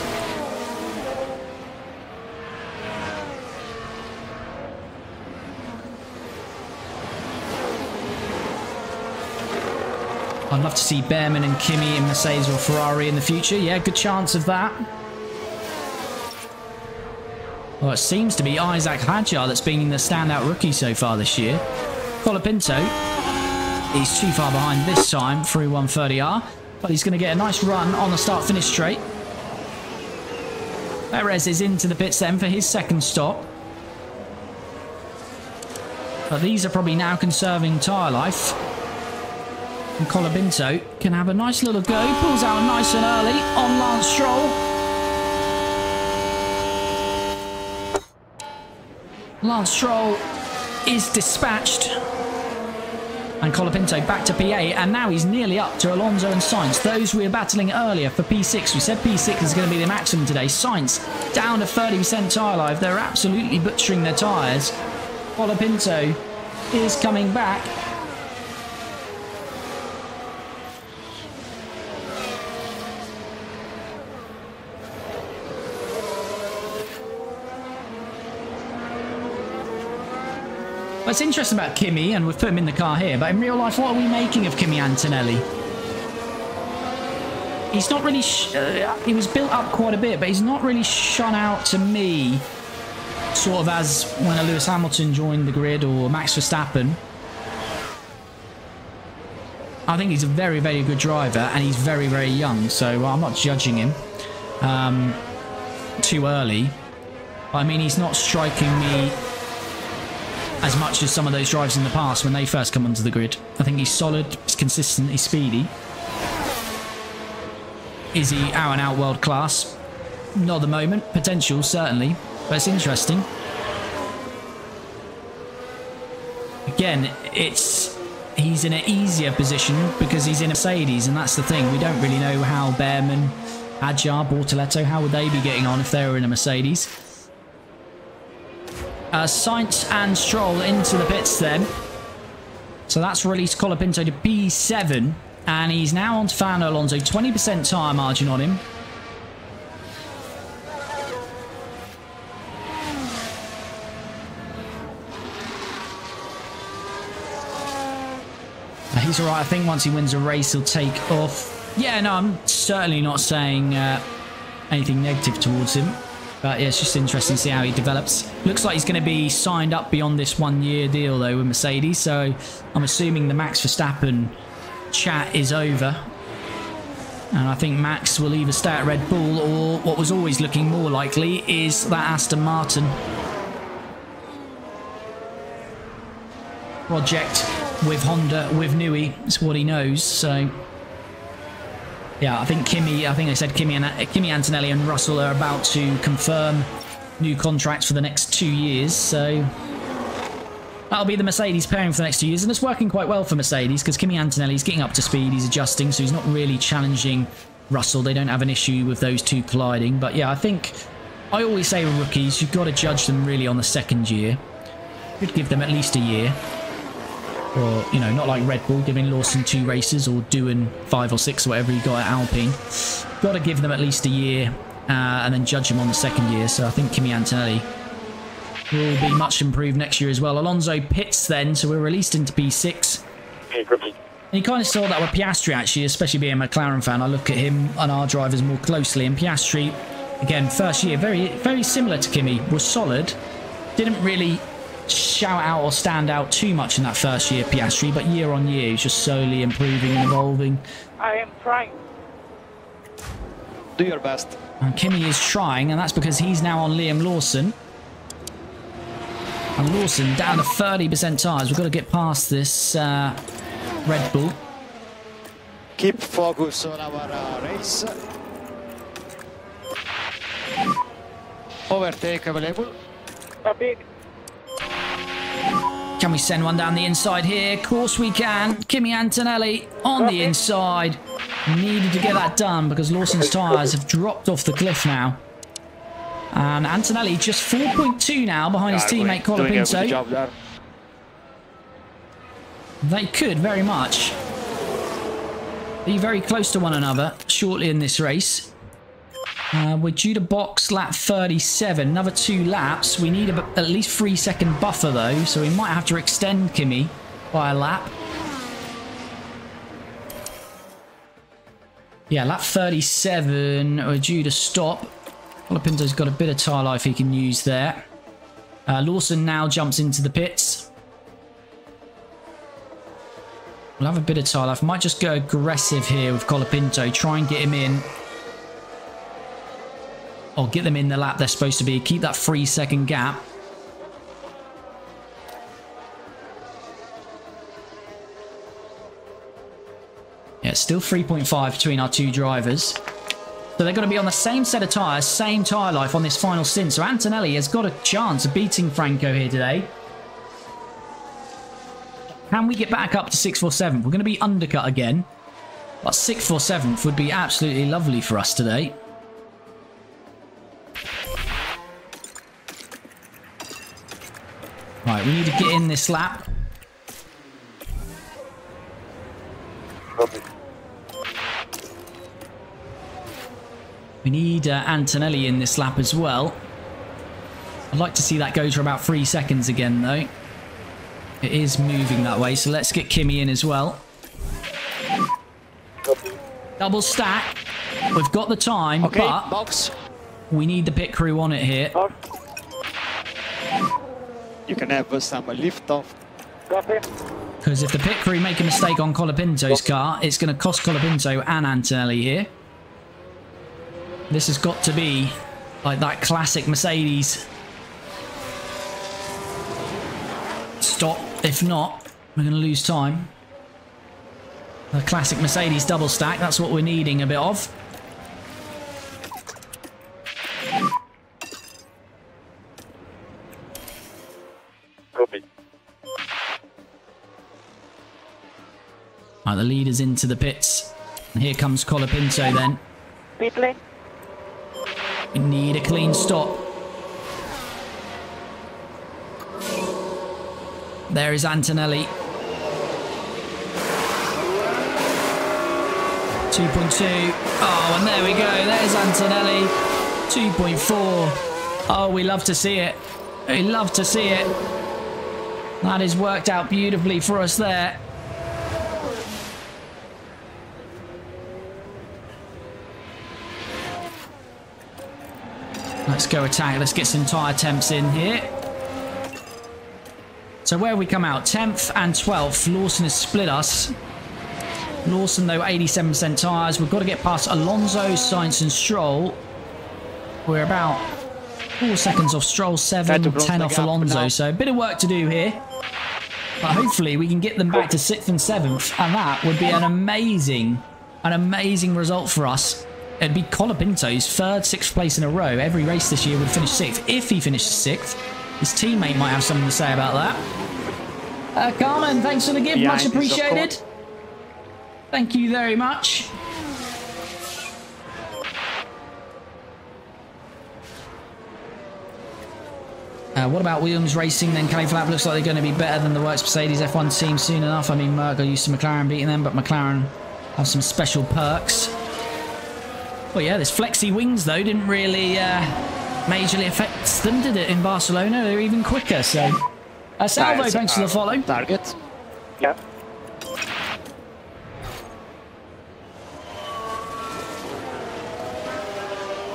I'd love to see Behrman and Kimi in Mercedes or Ferrari in the future. Yeah, good chance of that. Well, it seems to be Isaac Hadjar that's been the standout rookie so far this year. Colapinto, he's too far behind this time through 130R, but he's going to get a nice run on the start-finish straight. Perez is into the pits then for his second stop. But these are probably now conserving tyre life. And Colapinto can have a nice little go. Pulls out nice and early on Lance Stroll. Lance Stroll is dispatched. And Colapinto back to P8. And now he's nearly up to Alonso and Sainz. Those we were battling earlier for P6. We said P6 is going to be the maximum today. Sainz down to 30% tyre life. They're absolutely butchering their tyres. Colapinto is coming back. What's interesting about Kimi, and we've put him in the car here, but in real life, what are we making of Kimi Antonelli? He's not really... he was built up quite a bit, but he's not really shone out to me, sort of as when a Lewis Hamilton joined the grid or Max Verstappen. I think he's a very, very good driver, and he's very, very young, so I'm not judging him too early. I mean, he's not striking me as much as some of those drivers in the past when they first come onto the grid. I think he's solid, he's consistent, he's speedy. Is he out and out world class? Not at the moment. Potential, certainly. But it's interesting. Again, it's he's in an easier position because he's in a Mercedes, and that's the thing. We don't really know how Bearman, Adjar, Bortoletto, how would they be getting on if they were in a Mercedes? Sainz and Stroll into the pits then. So that's released Colapinto to P7, and he's now on to Fernando Alonso. 20% tyre margin on him. He's alright. I think once he wins a race, he'll take off. Yeah, no, I'm certainly not saying anything negative towards him. But yeah, it's just interesting to see how he develops. Looks like he's going to be signed up beyond this 1-year deal, though, with Mercedes. So I'm assuming the Max Verstappen chat is over. And I think Max will either stay at Red Bull, or what was always looking more likely is that Aston Martin project with Honda, with Newey. It's what he knows. So yeah, I think I said Kimi Antonelli and Russell are about to confirm new contracts for the next 2 years. So that'll be the Mercedes pairing for the next 2 years, and it's working quite well for Mercedes because Kimi Antonelli's getting up to speed, he's adjusting, so he's not really challenging Russell. They don't have an issue with those two colliding. But yeah, I think I always say with rookies, you've got to judge them really on the second year. You'd give them at least a year. Or, you know, not like Red Bull giving Lawson 2 races, or doing 5 or 6 or whatever he got at Alpine. Got to give them at least a year and then judge them on the second year. So I think Kimi Antonelli will be much improved next year as well. Alonso pits then, so we're released into P6. And you kind of saw that with Piastri, actually, especially being a McLaren fan. I look at him and our drivers more closely. And Piastri, again, first year, very similar to Kimi, was solid. Didn't really shout out or stand out too much in that first year, Piastri, but year on year he's just slowly improving and evolving.
I am trying. Do your best.
And Kimi is trying, and that's because he's now on Liam Lawson. And Lawson down to 30% tyres. We've got to get past this Red Bull.
Keep focus on our race. Overtake available. Copy.
Can we send one down the inside here? Of course we can. Kimi Antonelli on the inside. Needed to get that done because Lawson's tyres have dropped off the cliff now. And Antonelli just 4.2 now behind his teammate Colapinto. They could very much be very close to one another shortly in this race. We're due to box lap 37, another 2 laps. We need at least 3-second buffer though, so we might have to extend Kimi by a lap. Yeah, lap 37, we're due to stop. Colapinto's got a bit of tyre life he can use there. Lawson now jumps into the pits. We'll have a bit of tyre life. Might just go aggressive here with Colapinto, try and get him in. Or get them in the lap they're supposed to be. Keep that 3-second gap. Yeah, it's still 3.5 between our 2 drivers. So they're going to be on the same set of tyres, same tyre life on this final stint. So Antonelli has got a chance of beating Franco here today. Can we get back up to 6th or 7th? We're going to be undercut again. But 6th or 7th would be absolutely lovely for us today. Right, we need to get in this lap. We need Antonelli in this lap as well. I'd like to see that go to about 3 seconds again, though. It is moving that way, so let's get Kimi in as well. Double stack. We've got the time,
okay,
but
box.
We need the pit crew on it here.
You can have some lift off.
Because if the pit crew make a mistake on Colapinto's car, it's going to cost Colapinto and Antonelli here. This has got to be like that classic Mercedes stop. If not, we're going to lose time. The classic Mercedes double stack, that's what we're needing a bit of. Right, the leader's into the pits. And here comes Colapinto then.
Pit lane.
We need a clean stop. There is Antonelli. 2.2. Oh, and there we go. There's Antonelli. 2.4. Oh, we love to see it. We love to see it. That has worked out beautifully for us there. Let's go attack. Let's get some tyre temps in here. So where we come out? 10th and 12th. Lawson has split us. Lawson, though, 87% tyres. We've got to get past Alonso, Sainz and Stroll. We're about 4 seconds off Stroll, 7, 10 off Alonso. So a bit of work to do here. But hopefully we can get them back to 6th and 7th. And that would be an amazing result for us. It'd be Colapinto's 3rd, 6th place in a row. Every race this year would finish 6th. If he finishes 6th, his teammate might have something to say about that. Carmen, thanks for the gift. Much appreciated. Thank you very much. What about Williams Racing then? Kelly Flap looks like they're going to be better than the Works Mercedes F1 team soon enough. I mean, Merc got used to McLaren beating them, but McLaren have some special perks. Well, yeah, this flexi wings, though, didn't really majorly affect them, did it, in Barcelona? They're even quicker, so... Salvo, thanks for the follow.
Target.
Yeah.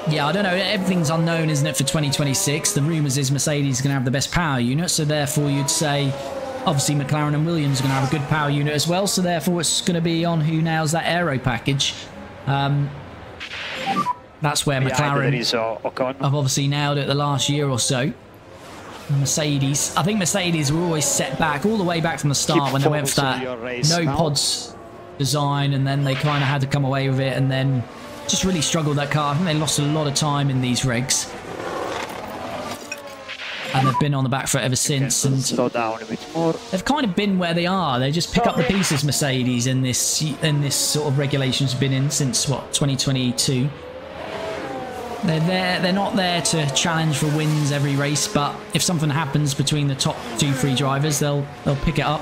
Yeah, I don't know. Everything's unknown, isn't it, for 2026? The rumours is Mercedes is going to have the best power unit, so therefore you'd say, obviously, McLaren and Williams are going to have a good power unit as well, so therefore it's going to be on who nails that aero package. That's where McLaren have obviously nailed it the last year or so. Mercedes, I think Mercedes were always set back all the way back from the start when they went for that no pods design, and then they kind of had to come away with it, and then just really struggled that car. I think they lost a lot of time in these regs, and they've been on the back foot ever since. And
slow down a bit more.
They've kind of been where they are. They just pick up the pieces. Mercedes in this sort of regulations been in since what, 2022. They're there. They're not there to challenge for wins every race, but if something happens between the top 2-3 drivers, they'll pick it up.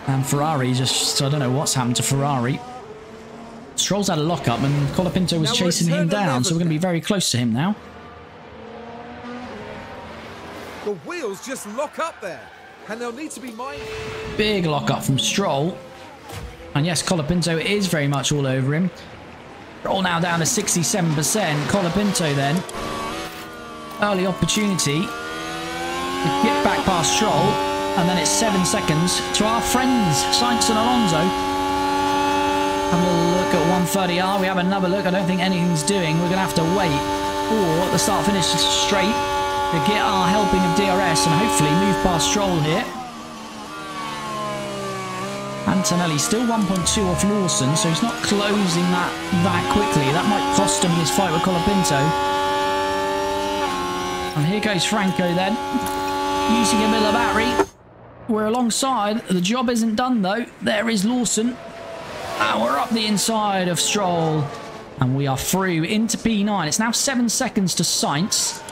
And Ferrari just, I don't know what's happened to Ferrari. Stroll's had a lock-up and Colapinto was chasing him down, so we're going to be very close to him now.
The wheels just lock up there, and they'll need to be mindful.
Big lock-up from Stroll. And yes, Colapinto is very much all over him. Stroll now down to 67%. Colapinto then. Early opportunity to get back past Stroll. And then it's 7 seconds to our friends, Sainz and Alonso. Have a little look at 130R. We have another look. I don't think anything's doing. We're going to have to wait for the start-finish straight to get our helping of DRS and hopefully move past Stroll here. Antonelli still 1.2 off Lawson, so he's not closing that quickly. That might cost him his fight with Colapinto. And here goes Franco then, using a Miller battery. We're alongside. The job isn't done though. There is Lawson. And we're up the inside of Stroll. And we are through into P9. It's now 7 seconds to Sainz.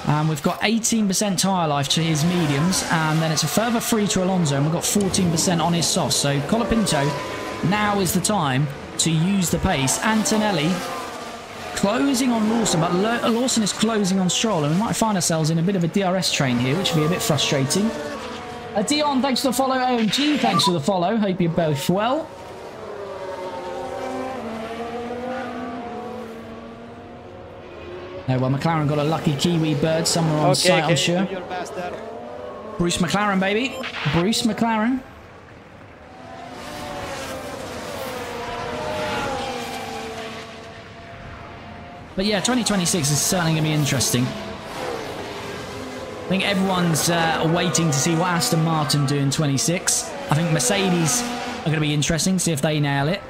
And we've got 18% tyre life to his mediums, and then it's a further 3 to Alonso, and we've got 14% on his softs. So Colapinto, now is the time to use the pace. Antonelli closing on Lawson, but Lawson is closing on Stroll, and we might find ourselves in a bit of a DRS train here, which will be a bit frustrating. Dion, thanks for the follow. OMG, thanks for the follow. Hope you're both well. Oh, well, McLaren got a lucky Kiwi bird somewhere on site, I'm sure. Bruce McLaren, baby. Bruce McLaren. But yeah, 2026 is certainly going to be interesting. I think everyone's waiting to see what Aston Martin do in 26. I think Mercedes are going to be interesting, see if they nail it.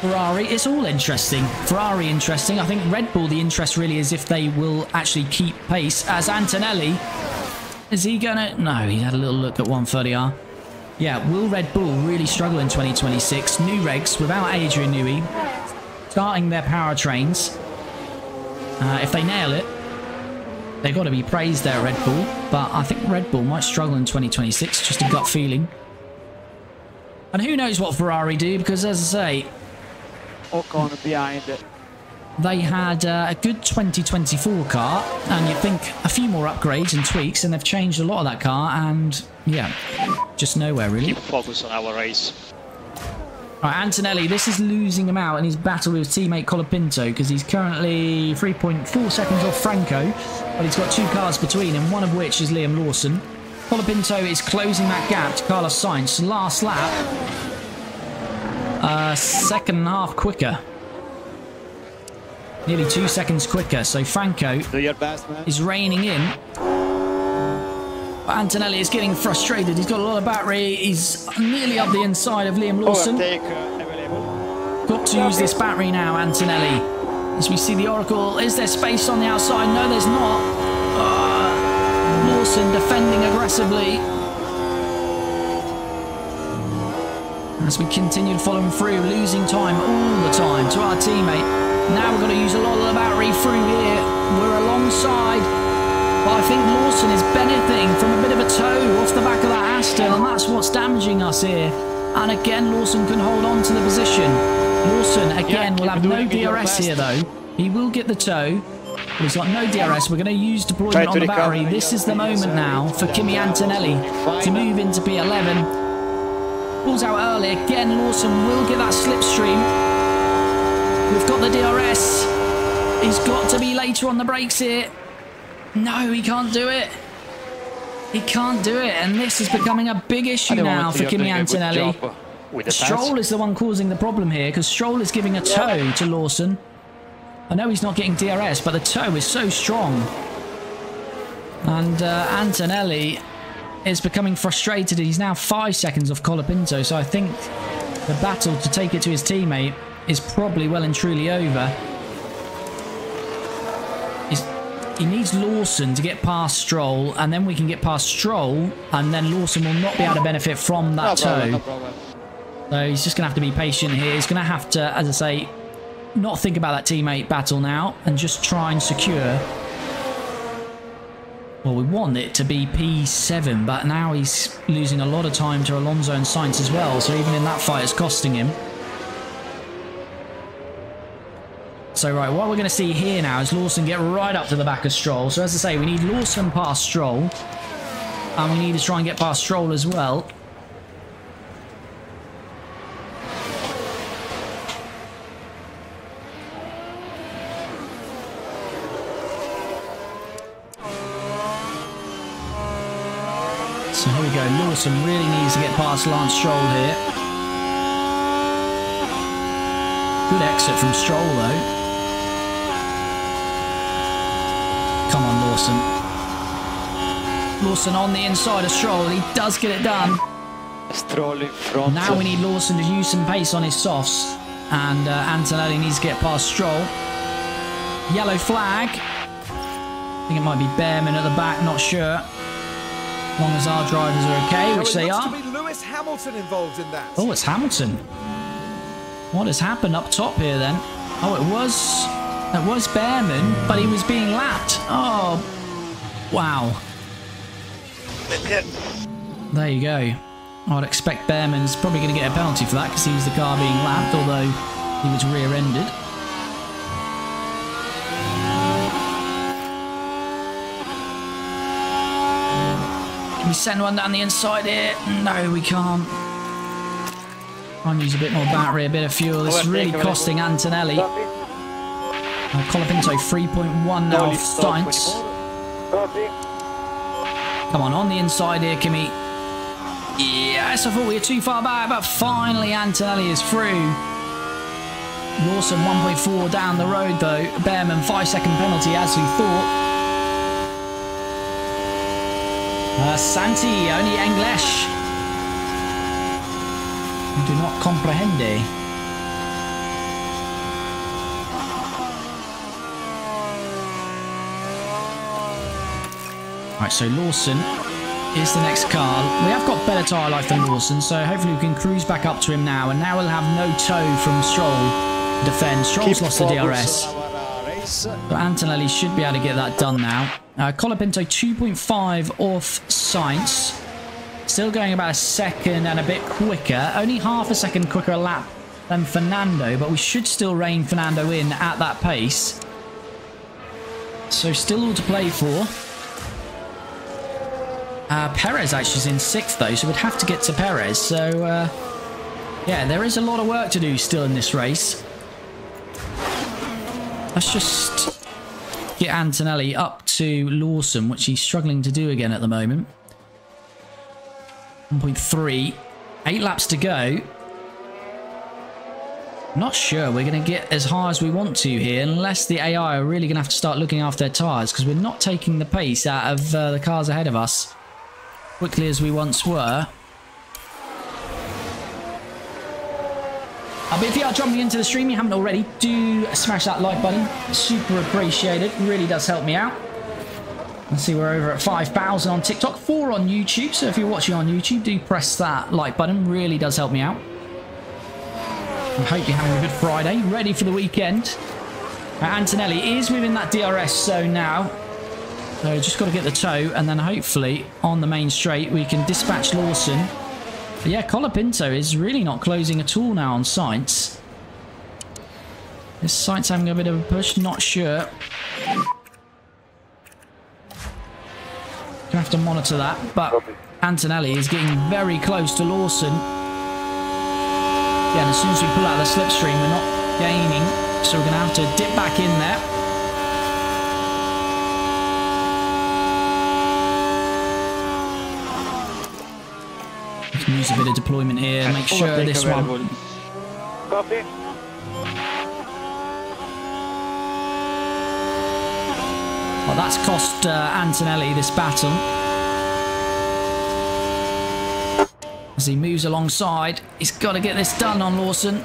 Ferrari, it's all interesting. Ferrari interesting. I think Red Bull, the interest really is if they will actually keep pace. As Antonelli, is he gonna? No, he had a little look at 130R. Yeah, will Red Bull really struggle in 2026? New regs without Adrian Newey, starting their powertrains. If they nail it, they've got to be praised there, Red Bull. But I think Red Bull might struggle in 2026, just a gut feeling. And who knows what Ferrari do, because as I say,
Ocon behind.
they had a good 2024 car, and you think a few more upgrades and tweaks, and they've changed a lot of that car, and yeah, just nowhere really.
Keep focus on our race.
All right, Antonelli, this is losing him out in his battle with his teammate Colapinto, because he's currently 3.4 seconds off Franco, but he's got 2 cars between him, one of which is Liam Lawson. Colapinto is closing that gap to Carlos Sainz. Last lap, second and a half quicker. Nearly 2 seconds quicker, so Franco
Do your best, man.
is reining in. But Antonelli is getting frustrated. He's got a lot of battery. He's nearly up the inside of Liam Lawson.
Overtake available.
Got to use this battery now, Antonelli. As we see the Oracle, is there space on the outside? No, there's not. Lawson defending aggressively. As we continue to follow him through, losing time all the time to our teammate. Now we're going to use a lot of the battery through here. We're alongside. But I think Lawson is benefiting from a bit of a tow off the back of that Aston, and that's what's damaging us here. And again, Lawson can hold on to the position. Lawson, again, will have no DRS here, though. He will get the tow. But he's got no DRS. We're going to use deployment on the battery. This is the moment now for Kimi Antonelli to move into P11. Pulls out early. Again, Lawson will get that slipstream. We've got the DRS. He's got to be later on the brakes here. No, he can't do it. He can't do it. And this is becoming a big issue now for Kimi Antonelli. Stroll is the one causing the problem here, because Stroll is giving a tow to Lawson. I know he's not getting DRS, but the tow is so strong. And Antonelli is becoming frustrated. He's now 5 seconds off Colapinto, so I think the battle to take it to his teammate is probably well and truly over. He needs Lawson to get past Stroll, and then we can get past Stroll, and then Lawson will not be able to benefit from that tow.
No problem.
So he's just going to have to be patient here. He's going to have to, as I say, not think about that teammate battle now, and just try and secure. Well, we want it to be P7, but now he's losing a lot of time to Alonso and Sainz as well, so even in that fight it's costing him. So right, what we're going to see here now is Lawson get right up to the back of Stroll. So as I say, we need Lawson past Stroll, and we need to try and get past Stroll as well. So here we go. Lawson really needs to get past Lance Stroll here. Good exit from Stroll though. Come on, Lawson. Lawson on the inside of Stroll. He does get it done.
Stroll in front.
Now we need Lawson to use some pace on his softs. And Antonelli needs to get past Stroll. Yellow flag. I think it might be Behrman at the back, not sure. As long as our drivers are okay, which they are.
There looks to be Lewis Hamilton involved in that.
Oh, it's Hamilton. What has happened up top here then? Oh, it was Behrman, but he was being lapped. Oh, wow. There you go. I'd expect Behrman's probably going to get a penalty for that because he was the car being lapped, although he was rear-ended. Can we send one down the inside here? No, we can't. Try and use a bit more battery, a bit of fuel. This is really costing Antonelli. Colapinto 3.1 now off Sainz. Come on the inside here, Kimi. Yes, I thought we were too far back, but finally Antonelli is through. Lawson 1.4 down the road though. Behrman 5-second penalty as we thought. Santi, only English. Do not comprehende. Right, so Lawson is the next car. We have got better tyre life than Lawson, so hopefully we can cruise back up to him now. And now we'll have no tow from Stroll to defend. Stroll's lost the DRS. So Antonelli should be able to get that done now. Colapinto 2.5 off Sainz. Still going about a second and a bit quicker. Only half a second quicker a lap than Fernando, but we should still rein Fernando in at that pace. So still all to play for. Perez actually is in 6th though, so we'd have to get to Perez. So yeah, there is a lot of work to do still in this race. Let's just get Antonelli up to Lawson, which he's struggling to do again at the moment. 1.3. 8 laps to go. Not sure we're going to get as high as we want to here, unless the AI are really going to have to start looking after their tyres, because we're not taking the pace out of the cars ahead of us quickly as we once were. But if you are jumping into the stream, you haven't already, do smash that like button. Super appreciated. Really does help me out. Let's see, we're over at 5,000 on TikTok, 4 on YouTube. So if you're watching on YouTube, do press that like button. Really does help me out. I hope you're having a good Friday. Ready for the weekend. Antonelli is within that DRS zone now. So just got to get the tow, and then hopefully on the main straight we can dispatch Lawson. But yeah, Colapinto is really not closing at all now on Sainz. Is Sainz having a bit of a push? Not sure. Gonna have to monitor that, but Antonelli is getting very close to Lawson. Yeah, and as soon as we pull out of the slipstream, we're not gaining, so we're gonna have to dip back in there. Use a bit of deployment here, make sure this one.
Copy.
Well, that's cost Antonelli this battle. As he moves alongside, he's got to get this done on Lawson.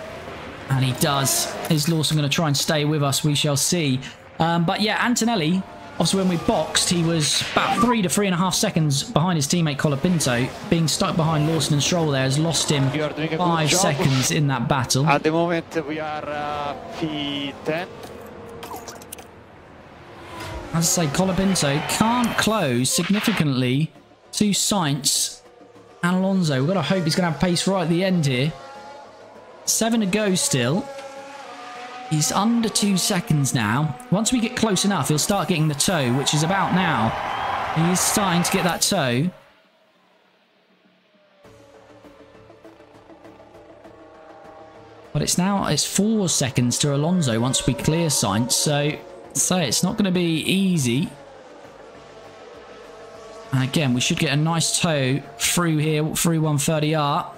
And he does. Is Lawson going to try and stay with us? We shall see. But yeah, Antonelli, obviously when we boxed, he was about 3 to 3.5 seconds behind his teammate Colapinto. Being stuck behind Lawson and Stroll there has lost him 5 seconds in that battle.
At the moment we are P10.
As I say, Colapinto can't close significantly to Sainz and Alonso. We've got to hope he's going to have pace right at the end here. 7 to go still. He's under 2 seconds now. Once we get close enough, he'll start getting the tow, which is about now. He is starting to get that tow. But it's 4 seconds to Alonso once we clear Sainz, so it's not going to be easy. And again, we should get a nice tow through here, through 130R.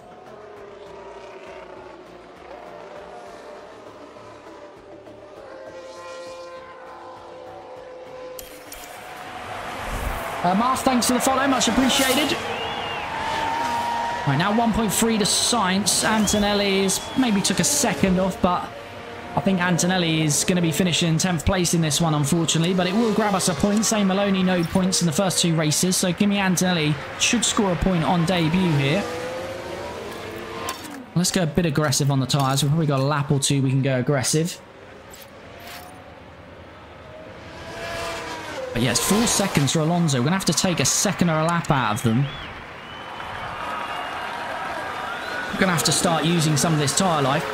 Marth, thanks for the follow, much appreciated. Right, now 1.3 to Sainz. Antonelli maybe took a second off, but I think Antonelli is going to be finishing in 10th place in this one, unfortunately, but it will grab us a point. Same Maloney, no points in the first 2 races, so Kimi Antonelli should score a point on debut here. Let's go a bit aggressive on the tyres. We've probably got a lap or 2 we can go aggressive. But yeah, it's 4 seconds for Alonso. We're going to have to take a second or a lap out of them. We're going to have to start using some of this tyre life.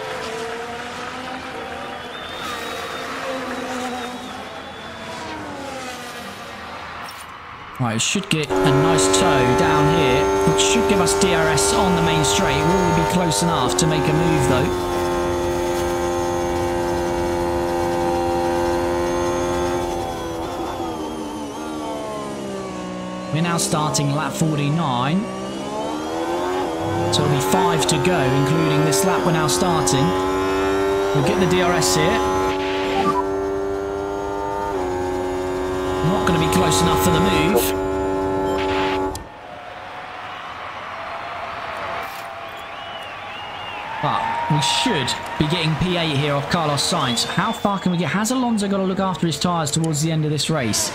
Right, we should get a nice tow down here, which should give us DRS on the main straight. Will we be close enough to make a move though? We're now starting lap 49. So it'll be 5 to go, including this lap we're now starting. We'll get the DRS here. Not going to be close enough for the move. But we should be getting P8 here off Carlos Sainz. How far can we get? Has Alonso got to look after his tyres towards the end of this race?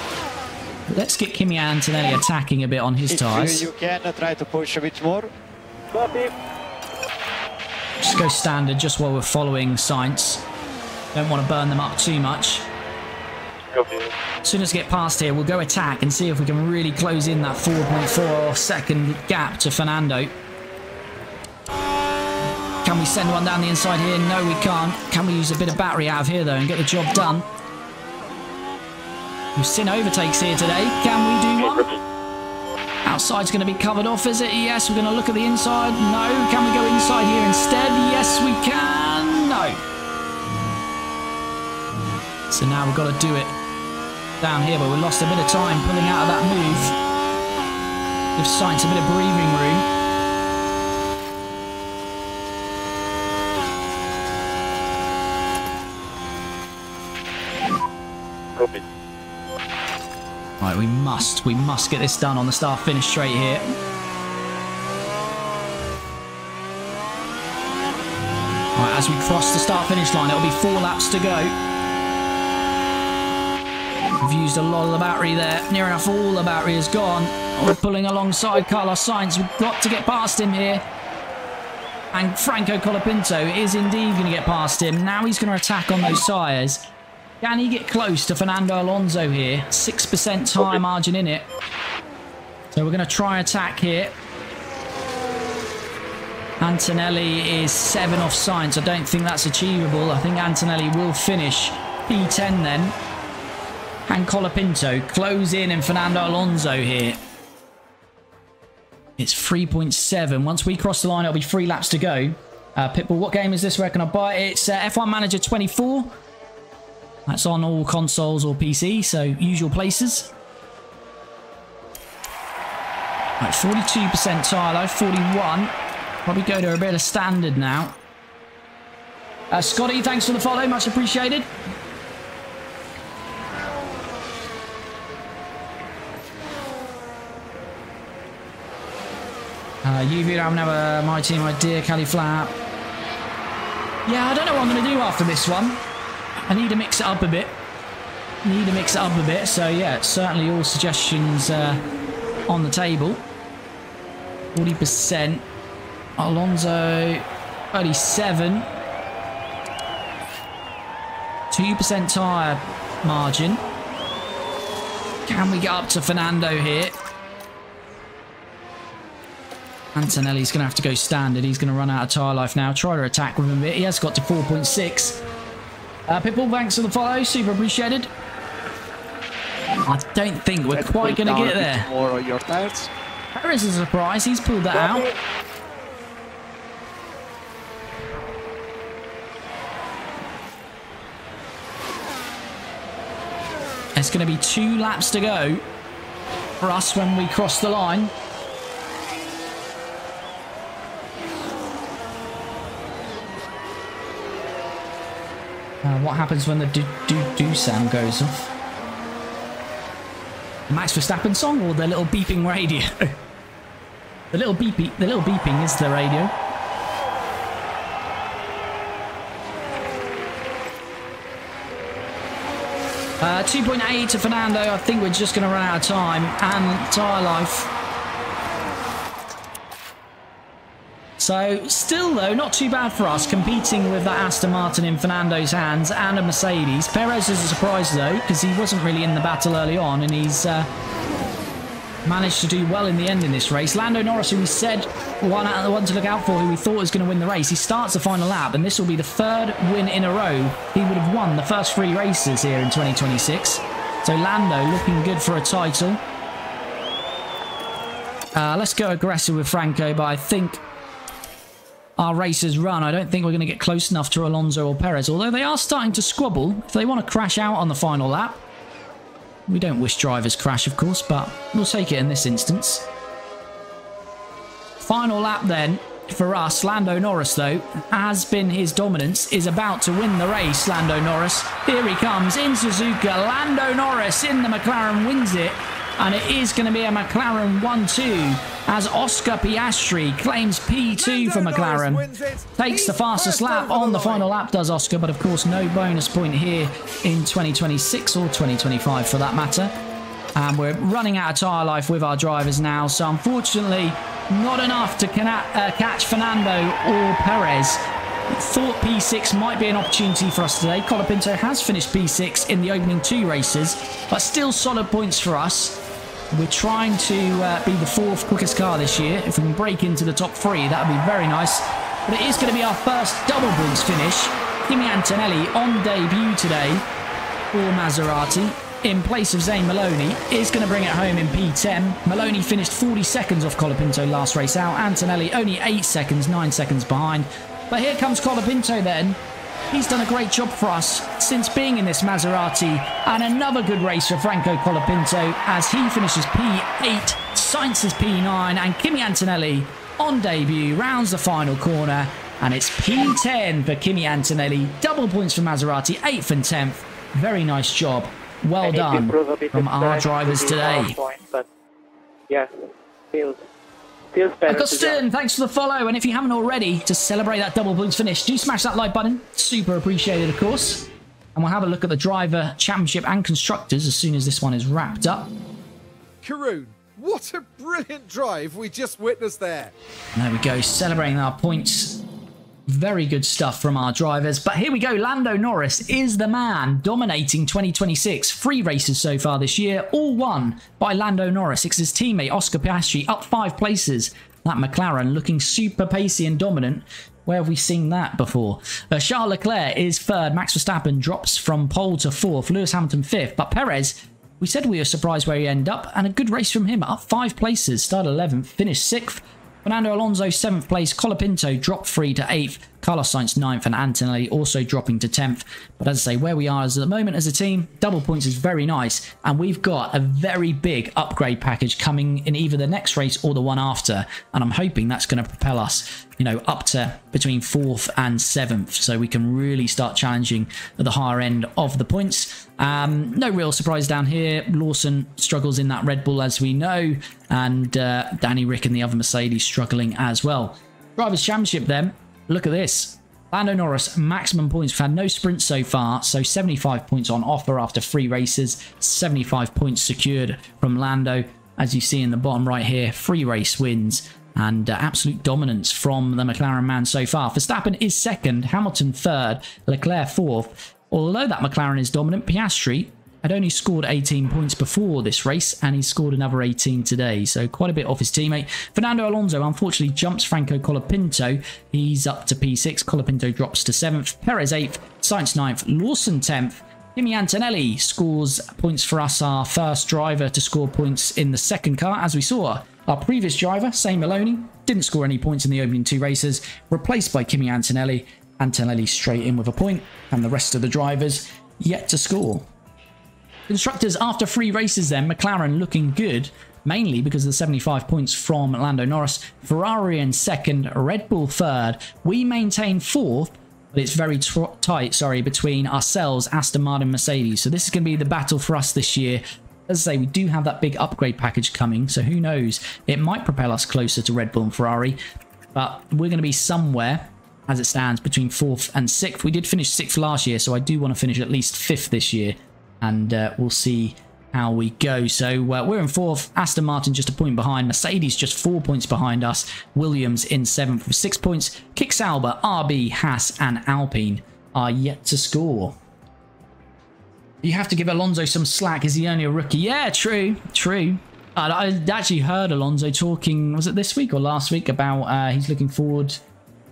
Let's get Kimi Antonelli attacking a bit on his tyres.
If you can try to push a bit more. Copy.
Just go standard just while we're following Sainz. Don't want to burn them up too much.
Copy.
As soon as we get past here, we'll go attack and see if we can really close in that 4.4 second gap to Fernando. Can we send one down the inside here? No, we can't. Can we use a bit of battery out of here, though, and get the job done? Sin overtakes here today. Can we do one? Outside's going to be covered off, is it? Yes, we're going to look at the inside. No. Can we go inside here instead? Yes, we can. No. So now we've got to do it down here, but we lost a bit of time pulling out of that move. Give Sainz a bit of breathing room.
Copy.
Right, we must get this done on the start-finish straight here. Right, as we cross the start-finish line, it'll be 4 laps to go. We've used a lot of the battery there. Near enough all the battery is gone. We're pulling alongside Carlos Sainz. We've got to get past him here. And Franco Colapinto is indeed going to get past him. Now he's going to attack on those tyres. Can he get close to Fernando Alonso here? 6% tyre margin in it. So we're going to try attack here. Antonelli is 7 off Sainz. I don't think that's achievable. I think Antonelli will finish P10 then. And Colapinto close in and Fernando Alonso here. It's 3.7. Once we cross the line, it'll be 3 laps to go. Pitbull, what game is this? Where can I buy it? It's F1 Manager 24. That's on all consoles or PC, so usual places. Right, 42% tyre life, 41. Probably go to a bit of standard now. Scotty, thanks for the follow, much appreciated. UV, I haven't have my team idea, Cali Flap. Yeah, I don't know what I'm going to do after this one. I need to mix it up a bit. So yeah, certainly all suggestions on the table. 40%. Alonso, 37. 2% tyre margin. Can we get up to Fernando here? Antonelli's going to have to go standard. He's going to run out of tyre life now. Try to attack with him a bit. He has got to 4.6. Pitbull, thanks for the follow. Super appreciated. I don't think we're quite going to get there.
More on your tires.
Perez is a surprise. He's pulled that out. It's going to be 2 laps to go for us when we cross the line. What happens when the do sound goes off? The Max Verstappen song or the little beeping radio? the little beeping is the radio. Uh, 2.8 to Fernando. I think we're just going to run out of time and tyre life. So, still though, not too bad for us, competing with that Aston Martin in Fernando's hands and a Mercedes. Perez is a surprise though, because he wasn't really in the battle early on, and he's managed to do well in the end in this race. Lando Norris, who we said one to look out for, who we thought was going to win the race, he starts the final lap, and this will be the 3rd win in a row. He would have won the first 3 races here in 2026. So Lando looking good for a title. Let's go aggressive with Franco, but I think our race has run. I don't think we're going to get close enough to Alonso or Perez, although they are starting to squabble. If they want to crash out on the final lap, we don't wish drivers crash, of course, but we'll take it in this instance. Final lap then for us. Lando Norris, though, has been his dominance, is about to win the race. Lando Norris, here he comes in Suzuka. Lando Norris in the McLaren wins it, and it is going to be a McLaren 1-2 as Oscar Piastri claims P2 for McLaren. Takes the fastest lap on the final lap, does Oscar, but of course no bonus point here in 2026 or 2025 for that matter. And we're running out of tyre life with our drivers now. So unfortunately, not enough to catch Fernando or Perez. Thought P6 might be an opportunity for us today. Colapinto has finished P6 in the opening 2 races, but still solid points for us. We're trying to be the 4th quickest car this year. If we can break into the top 3, that would be very nice. But it is going to be our first double points finish. Kimi Antonelli on debut today for Maserati in place of Zane Maloney is going to bring it home in P10. Maloney finished 40 seconds off Colapinto last race out. Antonelli only 8 seconds, 9 seconds behind. But here comes Colapinto then. He's done a great job for us since being in this Maserati. And another good race for Franco Colapinto as he finishes P8, Sainz is P9, and Kimi Antonelli on debut rounds the final corner. And it's P10 for Kimi Antonelli. Double points for Maserati, 8th and 10th. Very nice job. Well done from our drivers today.
But yeah, feels better.
Augustin, thanks for the follow. And if you haven't already, to celebrate that double points finish, do smash that like button. Super appreciated, of course. And we'll have a look at the driver championship and constructors as soon as this one is wrapped up.
Karun, what a brilliant drive we just witnessed there.
There we go, celebrating our points. Very good stuff from our drivers. But here we go. Lando Norris is the man dominating 2026. 3 races so far this year, all won by Lando Norris. It's his teammate Oscar Piastri up 5 places. That McLaren looking super pacey and dominant. Where have we seen that before? Charles Leclerc is 3rd. Max Verstappen drops from pole to 4th. Lewis Hamilton 5th. But Perez, we said we were surprised where he ended up. And a good race from him. Up 5 places. Started 11th. Finished 6th. Fernando Alonso 7th place, Colapinto dropped 3 to 8th, Carlos Sainz 9th, and Antonelli also dropping to 10th. But as I say, where we are at the moment as a team, double points is very nice, and we've got a very big upgrade package coming in either the next race or the one after, and I'm hoping that's going to propel us, you know, up to between 4th and 7th, so we can really start challenging at the higher end of the points. No real surprise down here. Lawson struggles in that Red Bull, as we know, and Danny Rick and the other Mercedes struggling as well. Drivers' Championship then, look at this. Lando Norris, maximum points. We've had no sprints so far, so 75 points on offer after 3 races. 75 points secured from Lando, as you see in the bottom right here. 3 race wins and absolute dominance from the McLaren man so far. Verstappen is 2nd, Hamilton 3rd, Leclerc 4th. Although that McLaren is dominant, Piastri had only scored 18 points before this race, and he scored another 18 today, so quite a bit off his teammate. Fernando Alonso unfortunately jumps Franco Colapinto. He's up to P6, Colapinto drops to 7th, Perez 8th, Sainz 9th, Lawson 10th. Kimi Antonelli scores points for us, our first driver to score points in the second car. As we saw, our previous driver, Zane Maloney, didn't score any points in the opening 2 races, replaced by Kimi Antonelli. Antonelli straight in with a point, and the rest of the drivers yet to score. Constructors, after 3 races then, McLaren looking good, mainly because of the 75 points from Lando Norris. Ferrari in 2nd, Red Bull 3rd. We maintain 4th, but it's very tight, between ourselves, Aston Martin, Mercedes. So this is going to be the battle for us this year. As I say, we do have that big upgrade package coming, so who knows? It might propel us closer to Red Bull and Ferrari, but we're going to be somewhere, as it stands, between 4th and 6th. We did finish 6th last year, so I do want to finish at least 5th this year, and we'll see how we go. So we're in 4th, Aston Martin just a point behind, Mercedes just 4 points behind us, Williams in 7th with 6 points, Kick Sauber, RB, Haas and Alpine are yet to score. You have to give Alonso some slack, is he only a rookie? Yeah, true. I actually heard Alonso talking, was it this week or last week, about he's looking forward,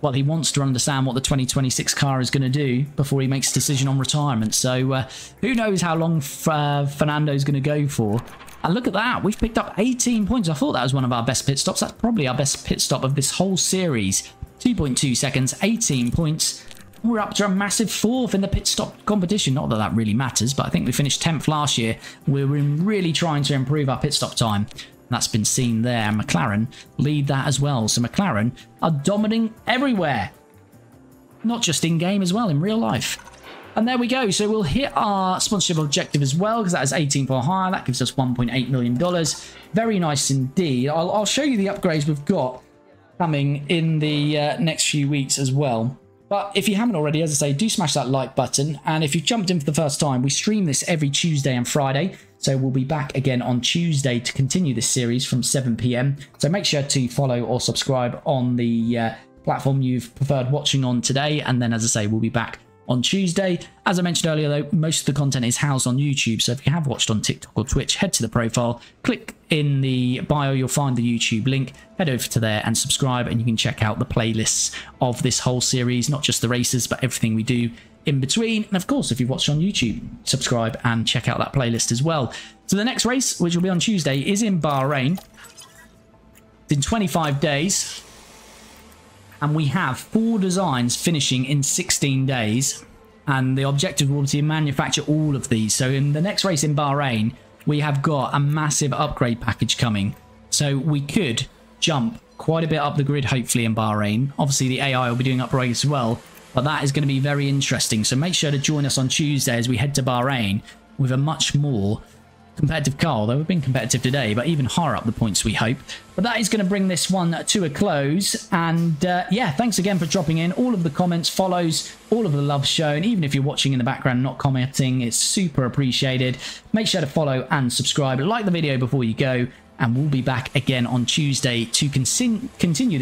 well, he wants to understand what the 2026 car is going to do before he makes a decision on retirement. So who knows how long Fernando's going to go for. And look at that, we've picked up 18 points. I thought that was one of our best pit stops. That's probably our best pit stop of this whole series. 2.2 seconds, 18 points. We're up to a massive 4th in the pit stop competition. Not that that really matters, but I think we finished 10th last year. We're really trying to improve our pit stop time. That's been seen there. McLaren lead that as well. So McLaren are dominating everywhere. Not just in-game as well, in real life. And there we go. So we'll hit our sponsorship objective as well, because that is 18 for hire. That gives us $1.8 million. Very nice indeed. I'll show you the upgrades we've got coming in the next few weeks as well. But if you haven't already, as I say, do smash that like button. And if you've jumped in for the first time, we stream this every Tuesday and Friday. So we'll be back again on Tuesday to continue this series from 7 p.m. So make sure to follow or subscribe on the platform you've preferred watching on today. And then, as I say, we'll be back on Tuesday. As I mentioned earlier, though, most of the content is housed on YouTube. So if you have watched on TikTok or Twitch, head to the profile, click in the bio, you'll find the YouTube link, head over to there and subscribe, and you can check out the playlists of this whole series, not just the races, but everything we do in between. And of course, if you've watched on YouTube, subscribe and check out that playlist as well. So the next race, which will be on Tuesday, is in Bahrain. It's in 25 days. And we have 4 designs finishing in 16 days. And the objective will be to manufacture all of these. So in the next race in Bahrain, we have got a massive upgrade package coming. So we could jump quite a bit up the grid, hopefully, in Bahrain. Obviously, the AI will be doing upgrades as well. But that is going to be very interesting. So make sure to join us on Tuesday as we head to Bahrain with a much more competitive car. Although we've been competitive today, but even higher up the points, we hope. But that is going to bring this one to a close. And yeah, thanks again for dropping in. All of the comments, follows, all of the love shown. Even if you're watching in the background, not commenting, it's super appreciated. Make sure to follow and subscribe. Like the video before you go. And we'll be back again on Tuesday to continue this